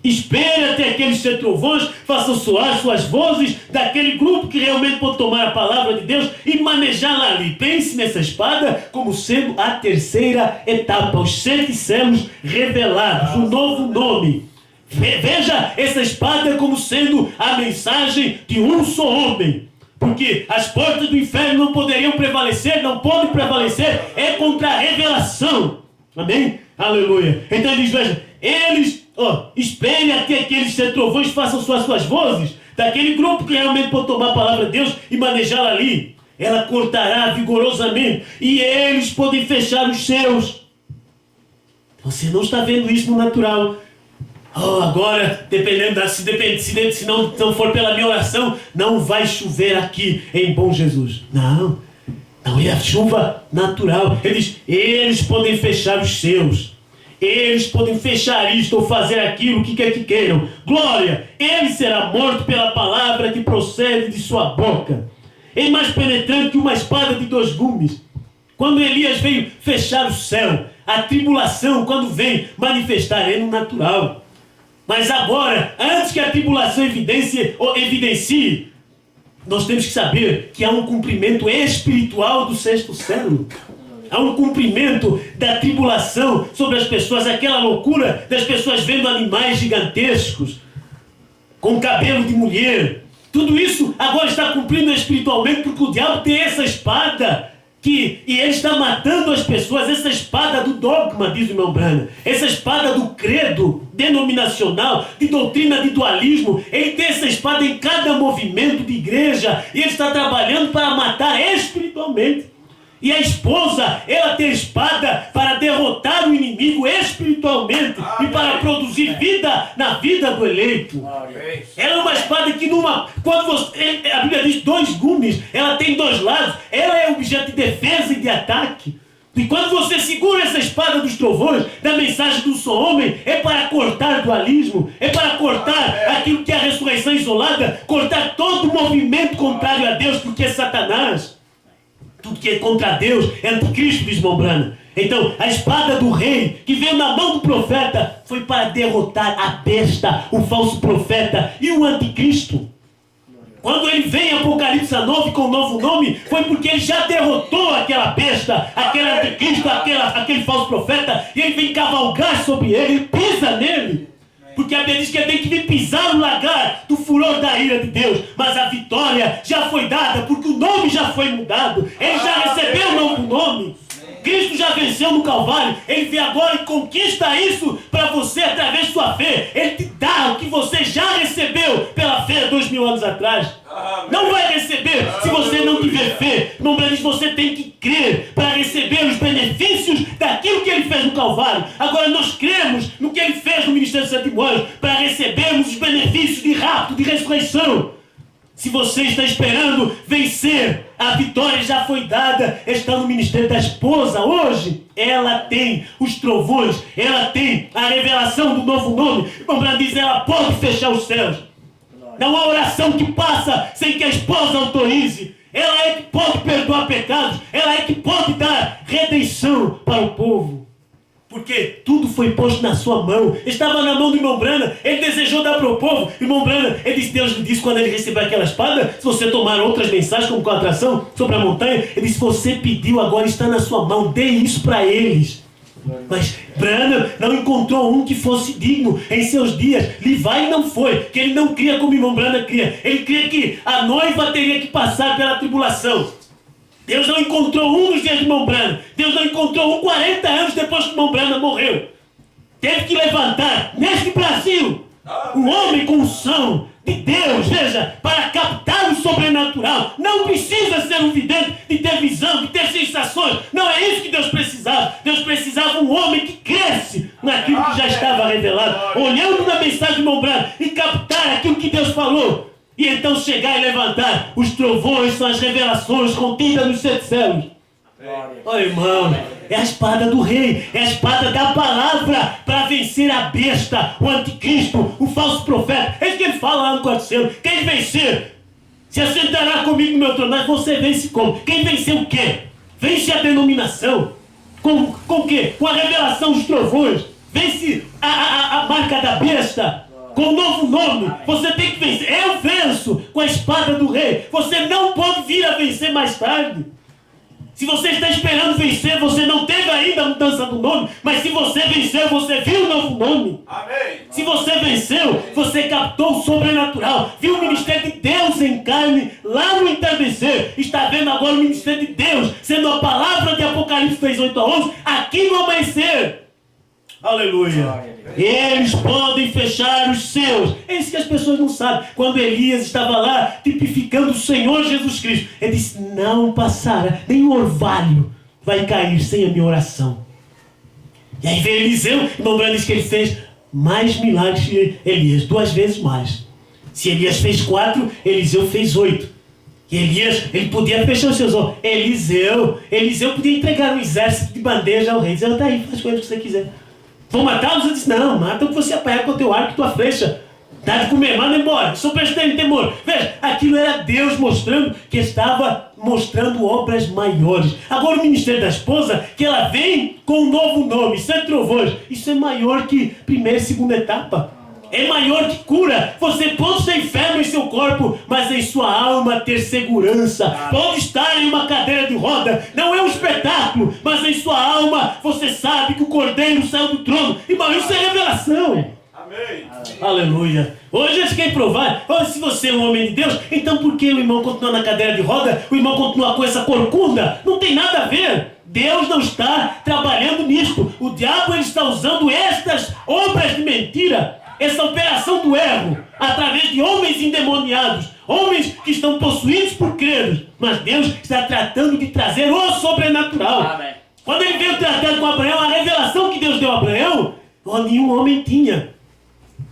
Espere até aqueles 7 trovões façam soar suas vozes, daquele grupo que realmente pode tomar a palavra de Deus e manejá-la ali. Pense nessa espada como sendo a terceira etapa, os 7 selos revelados, o novo nome. Veja essa espada como sendo a mensagem de um só homem. Porque as portas do inferno não poderiam prevalecer, não podem prevalecer, é contra a revelação. Amém? Aleluia. Então ele diz, veja, eles... espere até aqueles 7 trovões façam suas vozes, daquele grupo que realmente pode tomar a palavra de Deus e manejá-la ali. Ela cortará vigorosamente e eles podem fechar os seus. Você não está vendo isso no natural. Agora, se não for pela minha oração, não vai chover aqui em Bom Jesus. Não é a chuva natural. Eles podem fechar os seus. Eles podem fechar isto ou fazer aquilo que quer que queiram. Glória! Ele será morto pela palavra que procede de sua boca. É mais penetrante que uma espada de 2 gumes. Quando Elias veio fechar o céu, a tribulação, quando vem manifestar, é no natural. Mas agora, antes que a tribulação evidencie, nós temos que saber que há um cumprimento espiritual do 6º selo. Há um cumprimento da tribulação sobre as pessoas, aquela loucura das pessoas vendo animais gigantescos, com cabelo de mulher. Tudo isso agora está cumprindo espiritualmente, porque o diabo tem essa espada, e ele está matando as pessoas, essa espada do dogma, diz o irmão Branham, essa espada do credo denominacional, de doutrina de dualismo. Ele tem essa espada em cada movimento de igreja, e ele está trabalhando para matar espiritualmente. E a esposa, ela tem espada para derrotar o inimigo espiritualmente e para produzir vida na vida do eleito. Ela é uma espada que a Bíblia diz 2 gumes, ela tem 2 lados, ela é objeto de defesa e de ataque. E quando você segura essa espada dos trovões, da mensagem do só homem, é para cortar dualismo, é para cortar aquilo que é a ressurreição isolada, cortar todo movimento contrário a Deus, porque é Satanás. Tudo que é contra Deus é anticristo, diz irmão Branham. Então, a espada do rei, que veio na mão do profeta, foi para derrotar a besta, o falso profeta e o anticristo. Quando ele vem em Apocalipse 9 com o novo nome, foi porque ele já derrotou aquela besta, aquele anticristo, aquele falso profeta, e ele vem cavalgar sobre ele, ele pisa nele. Porque a Bíblia diz que ele tem que vir pisar no lagar do furor da ira de Deus. Mas a vitória já foi dada, porque o nome já foi mudado. Ele já recebeu o novo nome. Cristo já venceu no Calvário. Ele vem agora e conquista isso para você através de sua fé. Ele te dá o que você já recebeu pela fé 2000 anos atrás. Não vai receber se você não tiver fé. Irmão Branham diz, você tem que crer para receber os benefícios daquilo que ele fez no Calvário. Agora nós cremos no que ele fez no ministério dos 7 anos para recebermos os benefícios de rapto, de ressurreição. Se você está esperando vencer, a vitória já foi dada, está no ministério da esposa hoje. Ela tem os trovões, ela tem a revelação do novo nome. O Irmão Branham diz, ela pode fechar os céus. Não há oração que passa sem que a esposa autorize. Ela é que pode perdoar pecados. Ela é que pode dar redenção para o povo. Porque tudo foi posto na sua mão. Estava na mão do irmão Branham. Ele desejou dar para o povo. Irmão Branham, Deus lhe disse quando ele recebeu aquela espada, se você tomar outras mensagens como com a atração sobre a montanha, ele disse, você pediu, agora está na sua mão, dê isso para eles. Mas Branham não encontrou um que fosse digno em seus dias. Levi não foi, porque ele não cria como o irmão Branham cria. Ele cria que a noiva teria que passar pela tribulação. Deus não encontrou um nos dias de irmão Branham. Deus não encontrou um 40 anos depois que o irmão Branham morreu. Teve que levantar, neste Brasil, um homem com unção de Deus, veja, para captar o sobrenatural. Não precisa ser um vidente, de ter visão, de ter sensações. Não é isso que Deus precisava. Deus precisava um homem que cresce naquilo que já estava revelado, olhando na mensagem de irmão Branham e captar aquilo que Deus falou. E então chegar e levantar. Os trovões são as revelações contidas nos 7 céus. Olha, irmão, é a espada do rei, é a espada da palavra para vencer a besta, o anticristo, o falso profeta. É isso que ele fala lá no 4 céu. Quem vencer se assentará comigo no meu trono. Mas você vence como? Quem venceu o quê? Vence a denominação. Com o quê? Com a revelação dos trovões. Vence a marca da besta. Com um novo nome. Você tem que vencer. Eu venço com a espada do rei. Você não pode vir a vencer mais tarde. Se você está esperando vencer, você não teve ainda a mudança do nome, mas se você venceu, você viu o novo nome. Amém. Se você venceu, você captou o sobrenatural, viu o ministério de Deus em carne, lá no entardecer. Está vendo agora o ministério de Deus, sendo a palavra de Apocalipse 3:8-11, aqui no amanhecer. Aleluia. Eles podem fechar os seus. É isso que as pessoas não sabem. Quando Elias estava lá tipificando o Senhor Jesus Cristo, ele disse, não passará, nem um orvalho vai cair sem a minha oração. E aí veio Eliseu, irmão Branham diz que ele fez mais milagres que Elias, 2 vezes mais. Se Elias fez 4, Eliseu fez 8. E Elias, ele podia fechar os seus olhos. Eliseu podia entregar um exército de bandeja ao rei. Dizer, tá aí, faz coisa que você quiser. Vão matá-los? Eu disse, não, mata o que você apanhar com o teu arco e tua flecha. Dá de comer, manda embora. Sou presente temor. Veja, aquilo era Deus mostrando que estava mostrando obras maiores. Agora o ministério da esposa, que ela vem com um novo nome, 7 trovões. Isso é maior que primeira e segunda etapa. É maior que cura. Você pode ser enfermo em seu corpo, mas em sua alma ter segurança. Pode estar em uma cadeira de roda. Não é um espetáculo, mas em sua alma você sabe que o Cordeiro saiu do trono. Irmão, isso é revelação. Amém. Aleluia. Hoje eu quero provar. Hoje, se você é um homem de Deus, então por que o irmão continua na cadeira de roda? O irmão continua com essa corcunda? Não tem nada a ver. Deus não está trabalhando nisto. O diabo ele está usando estas obras de mentira, essa operação do erro, através de homens endemoniados, homens que estão possuídos por credos. Mas Deus está tratando de trazer o sobrenatural. Amém. Quando ele veio tratando com Abraão, a revelação que Deus deu a Abraão, nenhum homem tinha.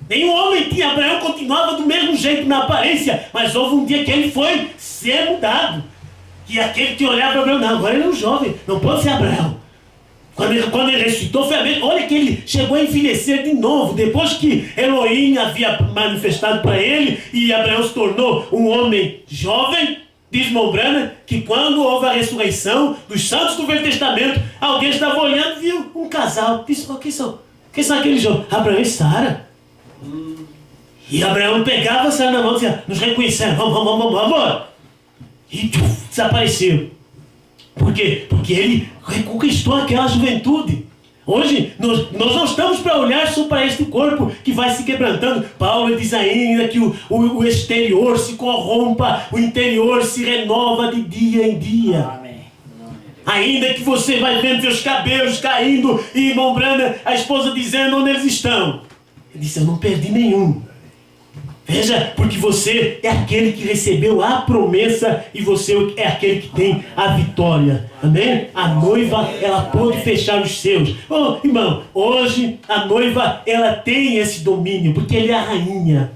Nenhum homem tinha. Abraão continuava do mesmo jeito na aparência, mas houve um dia que ele foi ser mudado. E aquele que olhava para Abraão, não, agora ele é um jovem, não pode ser Abraão. Quando ele ressuscitou, foi a mesma. Olha que ele chegou a envelhecer de novo. Depois que Elohim havia manifestado para ele e Abraão se tornou um homem jovem, diz irmão Branham que quando houve a ressurreição dos santos do Velho Testamento, alguém estava olhando e viu um casal. Disse, quem são aqueles jovens? Abraão e Sara. E Abraão pegava a Sara na mão e dizia, nos reconheceram, vamos. E desapareceu. Por quê? Porque ele reconquistou aquela juventude. Hoje, nós não estamos para olhar só para este corpo que vai se quebrantando. Paulo diz ainda que o exterior se corrompa, o interior se renova de dia em dia. Amém. Ainda que você vai vendo seus cabelos caindo e irmão Branham, a esposa dizendo onde eles estão. Ele disse, eu não perdi nenhum. Veja, porque você é aquele que recebeu a promessa e você é aquele que tem a vitória. Amém? A noiva, ela pode fechar os seus. Oh, irmão, hoje a noiva, ela tem esse domínio, porque ele é a rainha.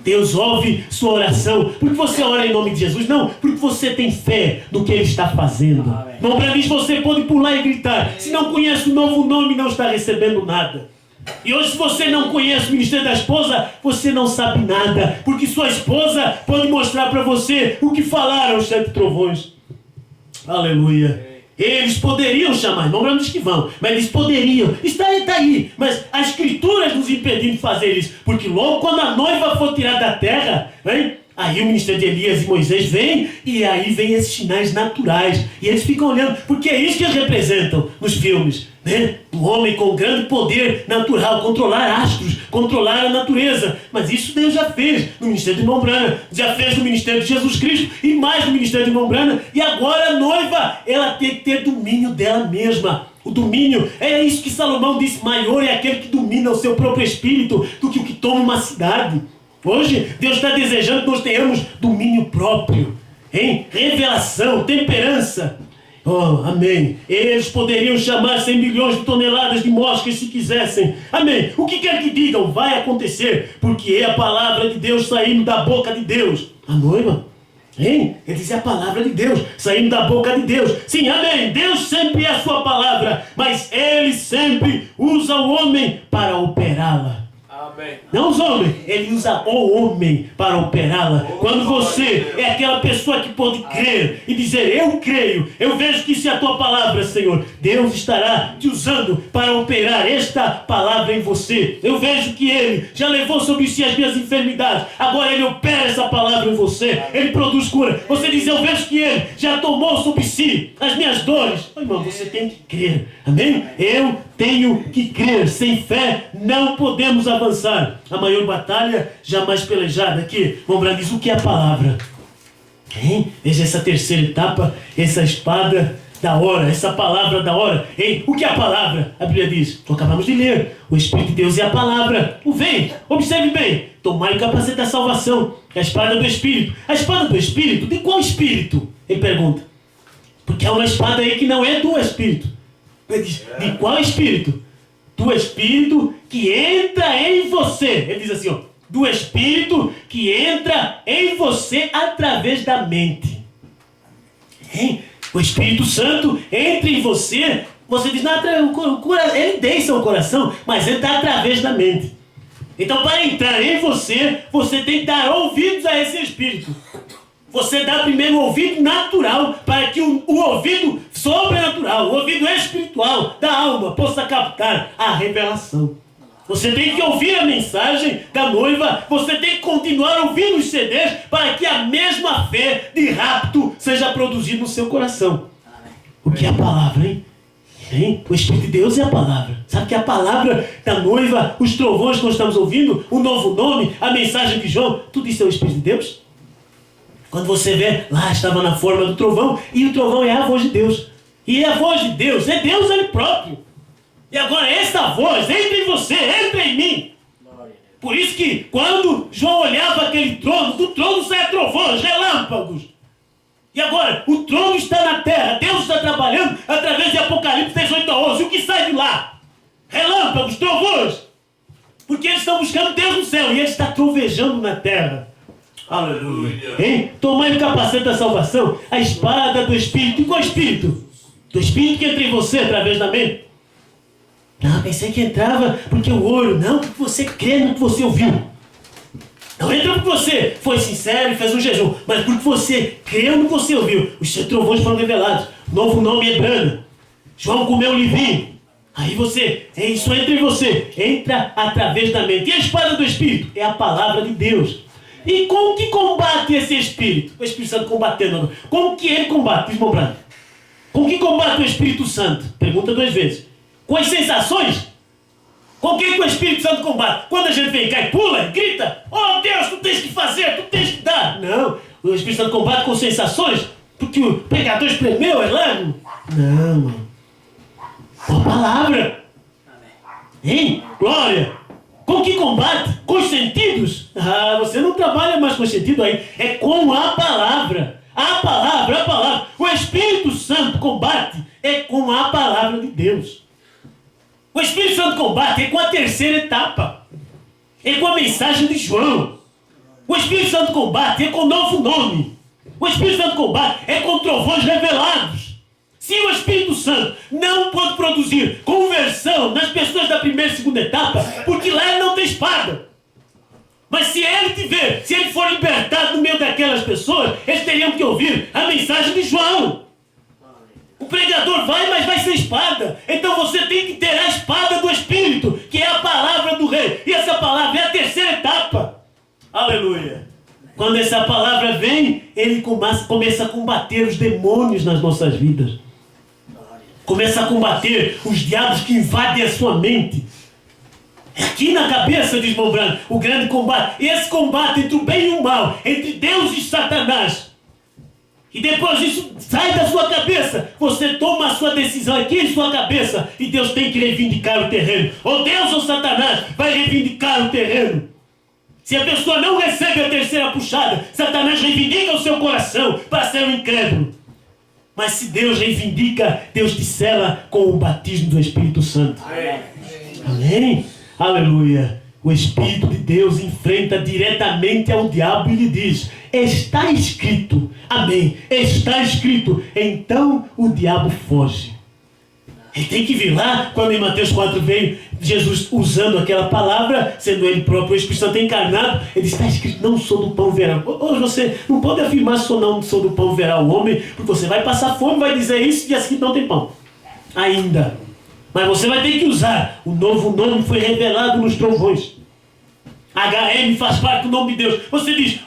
Deus ouve sua oração. Porque você ora em nome de Jesus? Não, porque você tem fé no que ele está fazendo. Não, para mim, você pode pular e gritar. Se não conhece o novo nome, não está recebendo nada. E hoje, se você não conhece o ministério da esposa, você não sabe nada, porque sua esposa pode mostrar para você o que falaram os 7 trovões. Aleluia. Eles poderiam chamar, irmão, não diz que vão, mas eles poderiam. Está aí, mas as escrituras nos impedindo de fazer isso, porque logo quando a noiva for tirada da terra, hein, aí o ministério de Elias e Moisés vem, e aí vem esses sinais naturais, e eles ficam olhando, porque é isso que eles representam nos filmes, né? Um homem com grande poder natural, controlar astros, controlar a natureza. Mas isso Deus já fez no ministério de irmão Branham, já fez no ministério de Jesus Cristo, e mais no ministério de irmão Branham. E agora a noiva, ela tem que ter domínio dela mesma. O domínio, é isso que Salomão disse, maior é aquele que domina o seu próprio espírito do que o que toma uma cidade. Hoje, Deus está desejando que nós tenhamos domínio próprio, hein? Revelação, temperança. Oh, amém. Eles poderiam chamar 100 milhões de toneladas de moscas se quisessem. Amém. O que quer que digam, vai acontecer, porque é a palavra de Deus saindo da boca de Deus. A noiva, hein? Ele diz, é a palavra de Deus saindo da boca de Deus. Sim, amém. Deus sempre é a sua palavra, mas Ele sempre usa o homem para operá-la. Não os homens, ele usa o homem para operá-la. Quando você é aquela pessoa que pode crer e dizer, eu creio, eu vejo que isso é a tua palavra, Senhor, Deus estará te usando para operar esta palavra em você. Eu vejo que Ele já levou sobre si as minhas enfermidades, agora Ele opera essa palavra em você, Ele produz cura. Você diz, eu vejo que Ele já tomou sobre si as minhas dores. Oh, irmão, você tem que crer, amém? Eu tenho que crer, sem fé não podemos avançar. A maior batalha jamais pelejada aqui. Irmão Branham diz, o que é a palavra? Hein? Veja essa terceira etapa, essa espada da hora, essa palavra da hora. Hein? O que é a palavra? A Bíblia diz, acabamos de ler, o Espírito de Deus é a palavra. O vem, observe bem, tomai o capacete da salvação, a espada do Espírito. A espada do Espírito, de qual Espírito? Ele pergunta. Porque há uma espada aí que não é do Espírito. Ele diz, de qual Espírito? Do Espírito que entra em você. Ele diz assim, ó, do Espírito que entra em você através da mente. Hein? O Espírito Santo entra em você. Você diz, não, ele deixa o coração, mas ele está através da mente. Então, para entrar em você, você tem que dar ouvidos a esse Espírito. Você dá primeiro o ouvido natural para que o ouvido sobrenatural, o ouvido espiritual da alma possa captar a revelação. Você tem que ouvir a mensagem da noiva, você tem que continuar ouvindo os CDs para que a mesma fé de rapto seja produzida no seu coração. O que é a palavra, hein? Hein? O Espírito de Deus é a palavra. Sabe que a palavra da noiva, os trovões que nós estamos ouvindo, o novo nome, a mensagem de João, tudo isso é o Espírito de Deus? Quando você vê, lá estava na forma do trovão, e o trovão é a voz de Deus. E a voz de Deus, é Deus Ele próprio. E agora esta voz entra em você, entra em mim. Por isso que quando João olhava aquele trono, do trono saia trovões, relâmpagos. E agora, o trono está na terra, Deus está trabalhando através de Apocalipse 18 a 11. O que sai de lá? Relâmpagos, trovões. Porque eles estão buscando Deus no céu e Ele está trovejando na terra. Aleluia. Hein? Tomai o capacete da salvação, a espada do Espírito. E qual Espírito? Do Espírito que entra em você através da mente. Não, pensei que entrava porque o olho. Não, porque você crê no que você ouviu. Não entra porque você foi sincero e fez um jejum, mas porque você creu no que você ouviu. Os seus trovões foram revelados. Novo nome é Branham. João comeu o livrinho. Aí isso entra em você. Entra através da mente. E a espada do Espírito? É a palavra de Deus. E como que combate esse Espírito? O Espírito Santo combatendo. Como que ele combate? Diz Branham. Como que combate o Espírito Santo? Pergunta 2 vezes. Com as sensações? Com que o Espírito Santo combate? Quando a gente vem cá e pula, grita, oh Deus, tu tens que fazer, tu tens que dar. Não, o Espírito Santo combate com sensações, porque o pecador espremeu, é largo. Não, mano. Com a palavra. Hein? Glória. Com que combate? Com os sentidos? Ah, você não trabalha mais com o sentido aí. É com a palavra. A palavra, a palavra. O Espírito Santo combate é com a palavra de Deus. O Espírito Santo combate é com a terceira etapa. É com a mensagem de João. O Espírito Santo combate é com o novo nome. O Espírito Santo combate é com trovões revelados. Se o Espírito Santo não pode produzir conversão nas pessoas da primeira e segunda etapa, porque lá ele não tem espada. Mas se ele for libertado no meio daquelas pessoas, eles teriam que ouvir a mensagem de João. O pregador vai, mas vai sem espada. Então você tem que ter a espada do Espírito, que é a palavra do Rei. E essa palavra é a terceira etapa. Aleluia. Quando essa palavra vem, ele começa a combater os demônios nas nossas vidas. Começa a combater os diabos que invadem a sua mente. É aqui na cabeça, diz Mombrano, o grande combate. Esse combate entre o bem e o mal, entre Deus e Satanás. E depois disso sai da sua cabeça. Você toma a sua decisão aqui em sua cabeça. E Deus tem que reivindicar o terreno. Ou Deus ou Satanás vai reivindicar o terreno. Se a pessoa não recebe a terceira puxada, Satanás reivindica o seu coração para ser um incrédulo. Mas se Deus reivindica, Deus te sela com o batismo do Espírito Santo. Amém? Aleluia. O Espírito de Deus enfrenta diretamente ao diabo e lhe diz: está escrito. Amém. Está escrito. Então o diabo foge. Ele tem que vir lá, quando em Mateus 4 veio Jesus usando aquela palavra, sendo ele próprio o Espírito Santo encarnado, ele diz: está escrito, não sou do pão verá. Hoje você não pode afirmar não sou do pão verá o homem, porque você vai passar fome, vai dizer isso e assim não tem pão. Ainda. Mas você vai ter que usar. O novo nome foi revelado nos trovões. HM faz parte do nome de Deus. Você diz: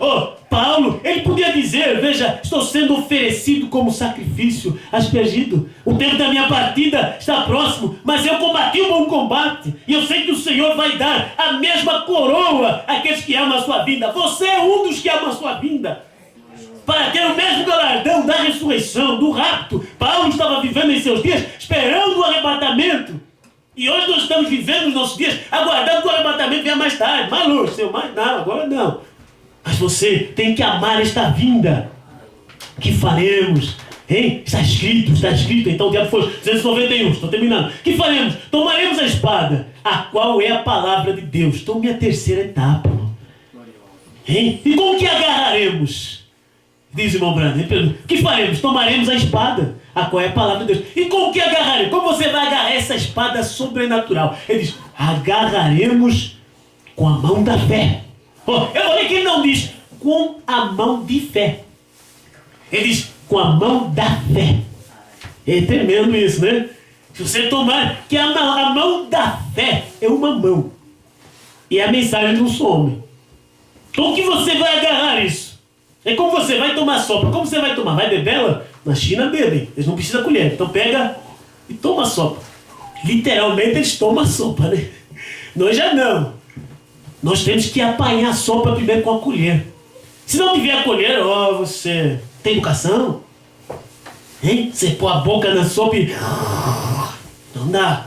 Paulo, ele podia dizer, veja, estou sendo oferecido como sacrifício aspergido. O tempo da minha partida está próximo, mas eu combati o bom combate. E eu sei que o Senhor vai dar a mesma coroa àqueles que amam a sua vinda. Você é um dos que ama a sua vinda. Para ter o mesmo galardão da ressurreição, do rapto. Paulo estava vivendo em seus dias esperando o arrebatamento. E hoje nós estamos vivendo os nossos dias aguardando que o arrebatamento venha mais tarde. Malu, mais não, agora não. Mas você tem que amar esta vinda. Que faremos? Hein? Está escrito. Então o diabo foi 291, estou terminando. Que faremos? Tomaremos a espada, a qual é a palavra de Deus. Tome a terceira etapa. Hein? E com que agarraremos? Diz o irmão Brando. O que faremos? Tomaremos a espada, a qual é a palavra de Deus. E com o que agarraremos? Como você vai agarrar essa espada sobrenatural? Ele diz: agarraremos com a mão da fé. Eu falei que ele não diz com a mão de fé. Ele diz com a mão da fé. É tremendo isso, né? Se você tomar, que a mão da fé é uma mão. E é a mensagem de um só homem. Como que você vai agarrar isso? É como você vai tomar sopa. Como você vai tomar? Vai beber ela? Na China bebem. Eles não precisam da colher. Então pega e toma a sopa. Literalmente eles tomam a sopa, né? Nós já não. Nós temos que apanhar a sopa primeiro com a colher. Se não tiver a colher, você tem educação? Hein? Você põe a boca na sopa e... não dá.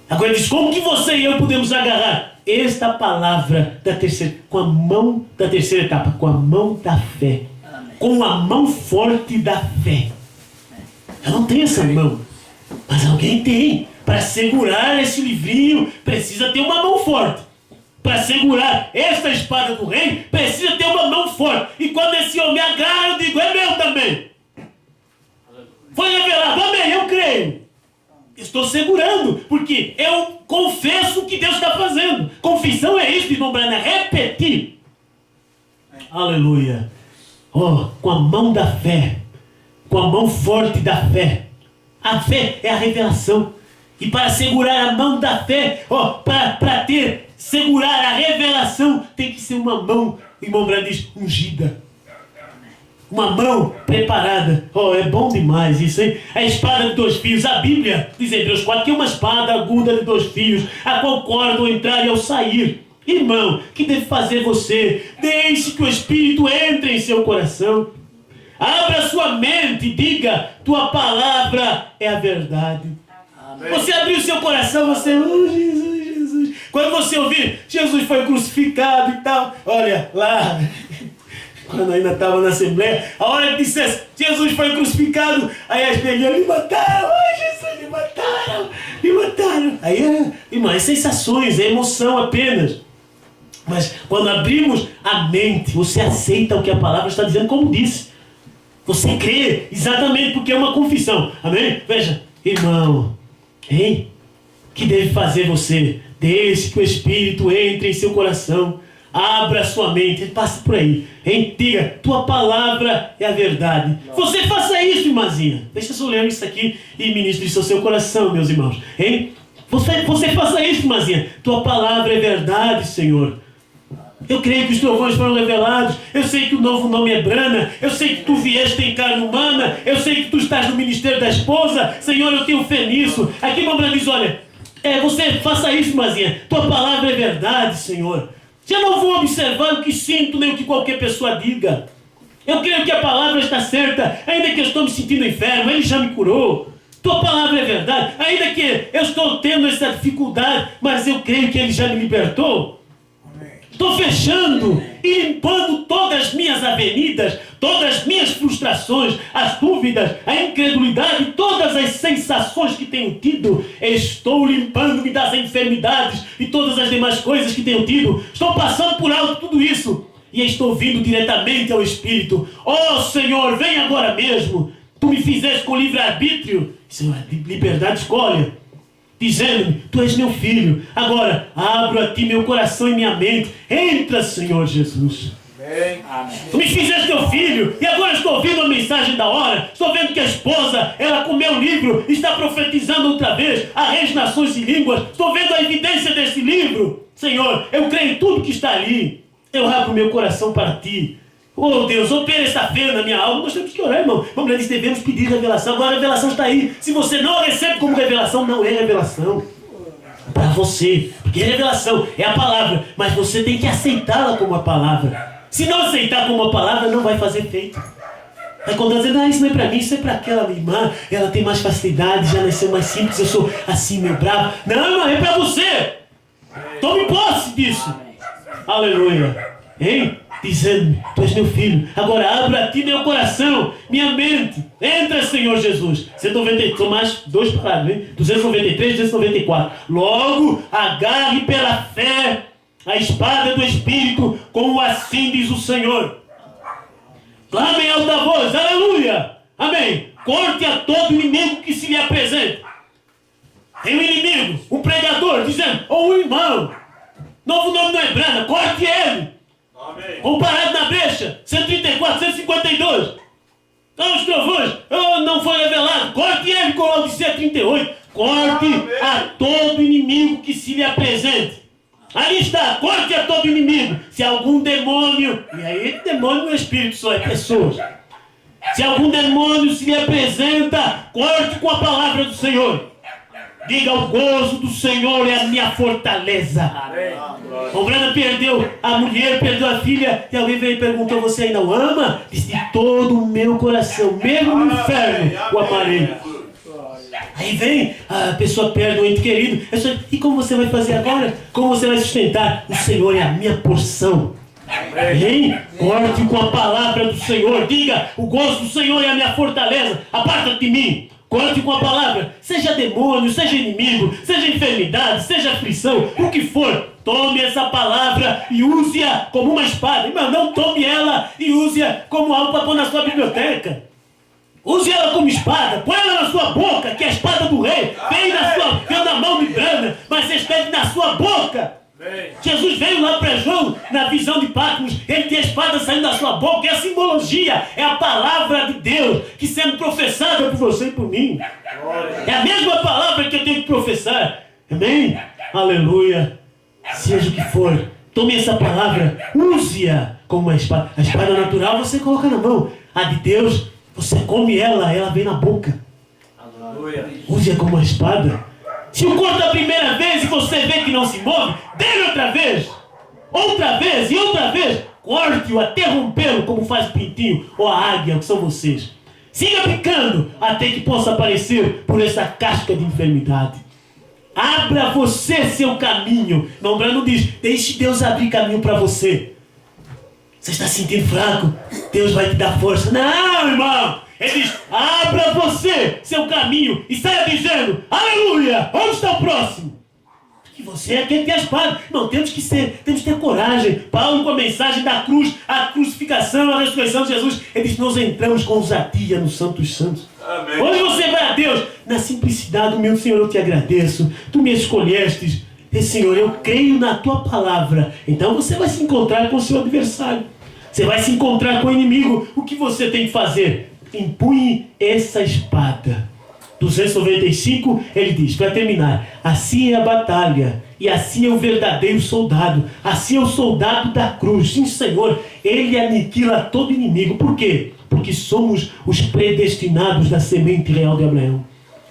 Agora diz: como que você e eu podemos agarrar esta palavra da terceira, com a mão da terceira etapa, com a mão da fé. Amém. Com a mão forte da fé. Eu não tenho essa mão, mas alguém tem. Para segurar esse livrinho, precisa ter uma mão forte. Para segurar esta espada do rei, precisa ter uma mão forte. E quando esse homem agarra, eu digo: é meu também. Foi revelado, amém, eu creio. Estou segurando, porque eu confesso o que Deus está fazendo. Confissão é isso, irmão Brana, repetir. Aleluia. Com a mão da fé, com a mão forte da fé. A fé é a revelação. E para segurar a mão da fé, para segurar a revelação, tem que ser uma mão, irmão Brana diz, ungida. Uma mão preparada. É bom demais isso, hein? A espada de 2 fios. A Bíblia diz em Hebreus 4 que é uma espada aguda de 2 fios, a qual corta ao entrar e ao sair. Irmão, que deve fazer você? Deixe que o Espírito entre em seu coração. Abra sua mente e diga: tua palavra é a verdade. Amém. Você abriu seu coração, você... Jesus. Quando você ouvir: Jesus foi crucificado e tal. Olha, lá... quando ainda estava na Assembleia, a hora que dissesse: Jesus foi crucificado, aí as negras: me mataram, Jesus, me mataram. Aí, irmão, é sensações, é emoção apenas. Mas quando abrimos a mente, você aceita o que a palavra está dizendo, como disse. Você crê exatamente porque é uma confissão. Amém? Veja, irmão, hein? Que deve fazer você? Deixe que o Espírito entre em seu coração. Abra sua mente, passe por aí, hein? Diga, tua palavra é a verdade. Você faça isso, irmãzinha. Deixa eu só ler isso aqui e ministre isso ao seu coração, meus irmãos, hein? Você faça isso, irmãzinha. Tua palavra é verdade, Senhor. Eu creio que os trovões foram revelados. Eu sei que o novo nome é Brana. Eu sei que tu vieste em carne humana. Eu sei que tu estás no ministério da esposa. Senhor, eu tenho fé nisso. Aqui o Brana diz, olha, você faça isso, irmãzinha. Tua palavra é verdade, Senhor. Eu não vou observar o que sinto, nem o que qualquer pessoa diga. Eu creio que a palavra está certa. Ainda que eu estou me sentindo enfermo, Ele já me curou. Tua palavra é verdade. Ainda que eu estou tendo essa dificuldade, mas eu creio que Ele já me libertou. Estou fechando e limpando todas as minhas avenidas, todas as minhas frustrações, as dúvidas, a incredulidade, todas as sensações que tenho tido. Estou limpando-me das enfermidades e todas as demais coisas que tenho tido. Estou passando por alto tudo isso e estou vindo diretamente ao Espírito. Oh Senhor, vem agora mesmo. Tu me fizeste com livre-arbítrio. Senhor, liberdade de escolha. Dizendo-me, tu és meu filho. Agora, abro a ti meu coração e minha mente. Entra, Senhor Jesus. Amém. Tu me fizeste teu filho. E agora estou ouvindo a mensagem da hora. Estou vendo que a esposa, ela com meu livro, está profetizando outra vez a reis, nações e línguas. Estou vendo a evidência desse livro. Senhor, eu creio em tudo que está ali. Eu abro meu coração para ti. Oh Deus, opera esta fé na minha alma. Nós temos que orar, irmão. Vamos lá, devemos pedir revelação. Agora a revelação está aí. Se você não a recebe como revelação, não é revelação. Para você. Porque revelação é a palavra. Mas você tem que aceitá-la como a palavra. Se não aceitar como a palavra, não vai fazer efeito. Aí quando ela diz, isso não é para mim, isso é para aquela minha irmã. Ela tem mais facilidade, já nasceu mais simples. Eu sou assim, meu bravo. Não, irmão, é para você. Tome posse disso. Aleluia. Hein? Dizendo-me, tu és meu filho. Agora abra a ti meu coração, minha mente. Entra, Senhor Jesus. 193, são mais dois parágrafos, hein? 293, 294. Logo, agarre pela fé a espada do Espírito, como assim diz o Senhor. Clame em alta voz, aleluia. Amém. Corte a todo inimigo que se lhe apresente. Tem um inimigo, um pregador, dizendo, ou um irmão. Novo nome não é Brana, corte ele. Comparado na brecha, 134, 152. Então os trovões, não foi revelado. Corte ele com Laodicea 38. Corte a todo inimigo que se lhe apresente. Ali está, corte a todo inimigo. Se algum demônio, e aí demônio não é espírito só, é pessoas. Se algum demônio se lhe apresenta, corte com a palavra do Senhor. Diga, o gozo do Senhor é a minha fortaleza. Amém. O Brana perdeu a mulher, perdeu a filha, e alguém veio e perguntou, você ainda o ama? Disse, de todo o meu coração, mesmo no inferno, o amarei. Aí vem, a pessoa perde o ente querido. E como você vai fazer agora? Como você vai sustentar? O Senhor é a minha porção. Hein? Corte com a palavra do Senhor. Diga, o gozo do Senhor é a minha fortaleza. Aparta de mim. Corte com a palavra, seja demônio, seja inimigo, seja enfermidade, seja aflição, o que for, tome essa palavra e use-a como uma espada. Irmão, não tome ela e use-a como algo para pôr na sua biblioteca. Use ela como espada, põe ela na sua boca, que é a espada do rei. Veio na mão de Brana, mas esteve na sua boca. Jesus veio lá para João, na visão de Patmos, ele tem a espada saindo da sua boca, é a simbologia, é a palavra de Deus, que sendo professada por você e por mim. É a mesma palavra que eu tenho que professar. Amém? Aleluia. Seja o que for, tome essa palavra, use-a como uma espada. A espada natural você coloca na mão, a de Deus, você come ela vem na boca. Use-a como uma espada. Se o corta a primeira vez e você vê que não se move, dê-lhe outra vez e outra vez, corte-o até rompê-lo, como faz o pintinho ou a águia, que são vocês. Siga picando até que possa aparecer por essa casca de enfermidade. Abra você seu caminho. Não, Brano diz, deixe Deus abrir caminho para você. Você está se sentindo fraco? Deus vai te dar força. Não, irmão. Ele diz, abra você seu caminho e saia dizendo, aleluia, onde está o próximo? que você é aquele que tem a espada. Não, temos que ter coragem. Paulo, com a mensagem da cruz, a crucificação, a ressurreição de Jesus, ele diz: nós entramos com ousadia no Santo dos Santos. Amém. Onde você vai a Deus? Na simplicidade, meu Senhor, eu te agradeço. Tu me escolhestes. E, Senhor, eu creio na tua palavra. Então você vai se encontrar com o seu adversário. Você vai se encontrar com o inimigo. O que você tem que fazer? Empunhe essa espada. 295, ele diz, para terminar: assim é a batalha, e assim é o verdadeiro soldado, assim é o soldado da cruz. Sim, Senhor, ele aniquila todo inimigo. Por quê? Porque somos os predestinados da semente real de Abraão.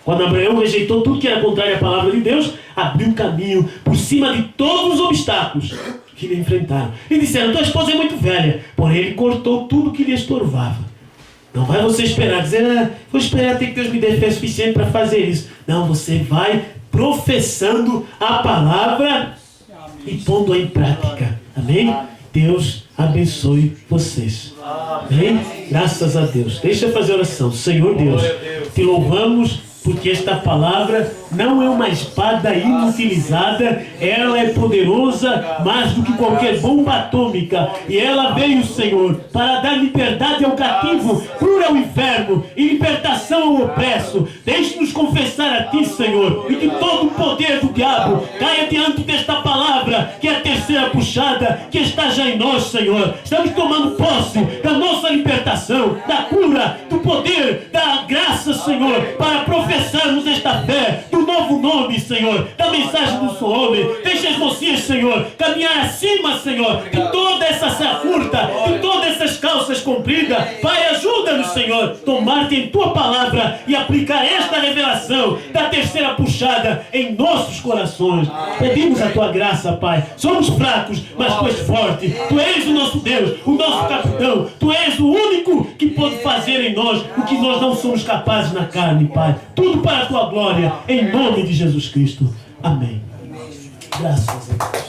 Quando Abraão rejeitou tudo que era contrário à palavra de Deus, abriu caminho por cima de todos os obstáculos que lhe enfrentaram. E disseram: tua esposa é muito velha. Porém, ele cortou tudo que lhe estorvava. Não vai você esperar, dizer: vou esperar até que Deus me dê fé suficiente para fazer isso. Não, você vai professando a palavra e pondo-a em prática. Amém? Deus abençoe vocês. Amém? Graças a Deus. Deixa eu fazer oração. Senhor Deus, te louvamos porque esta palavra não é uma espada inutilizada, ela é poderosa mais do que qualquer bomba atômica, e ela veio, Senhor, para dar liberdade ao cativo, cura ao enfermo e libertação ao opresso. Deixe-nos confessar a Ti, Senhor, e que todo o poder do diabo caia diante desta palavra, que é a terceira puxada, que está já em nós, Senhor. Estamos tomando posse da nossa libertação, da cura, do poder, da graça, Senhor, para professarmos esta fé, do novo nome, Senhor, da mensagem do seu homem. Deixa as mocinhas, Senhor, caminhar acima, Senhor, de toda essa saia curta, de todas essas calças compridas. Pai, ajuda-nos, Senhor, tomar-te em Tua palavra e aplicar esta revelação da terceira puxada em nossos corações. Pedimos a Tua graça, Pai. Somos fracos, mas Tu és forte. Tu és o nosso Deus, o nosso capitão. Tu és o único que pode fazer em nós o que nós não somos capazes na carne, Pai. Tudo para a Tua glória, em nome de Jesus Cristo. Amém. Graças a Deus.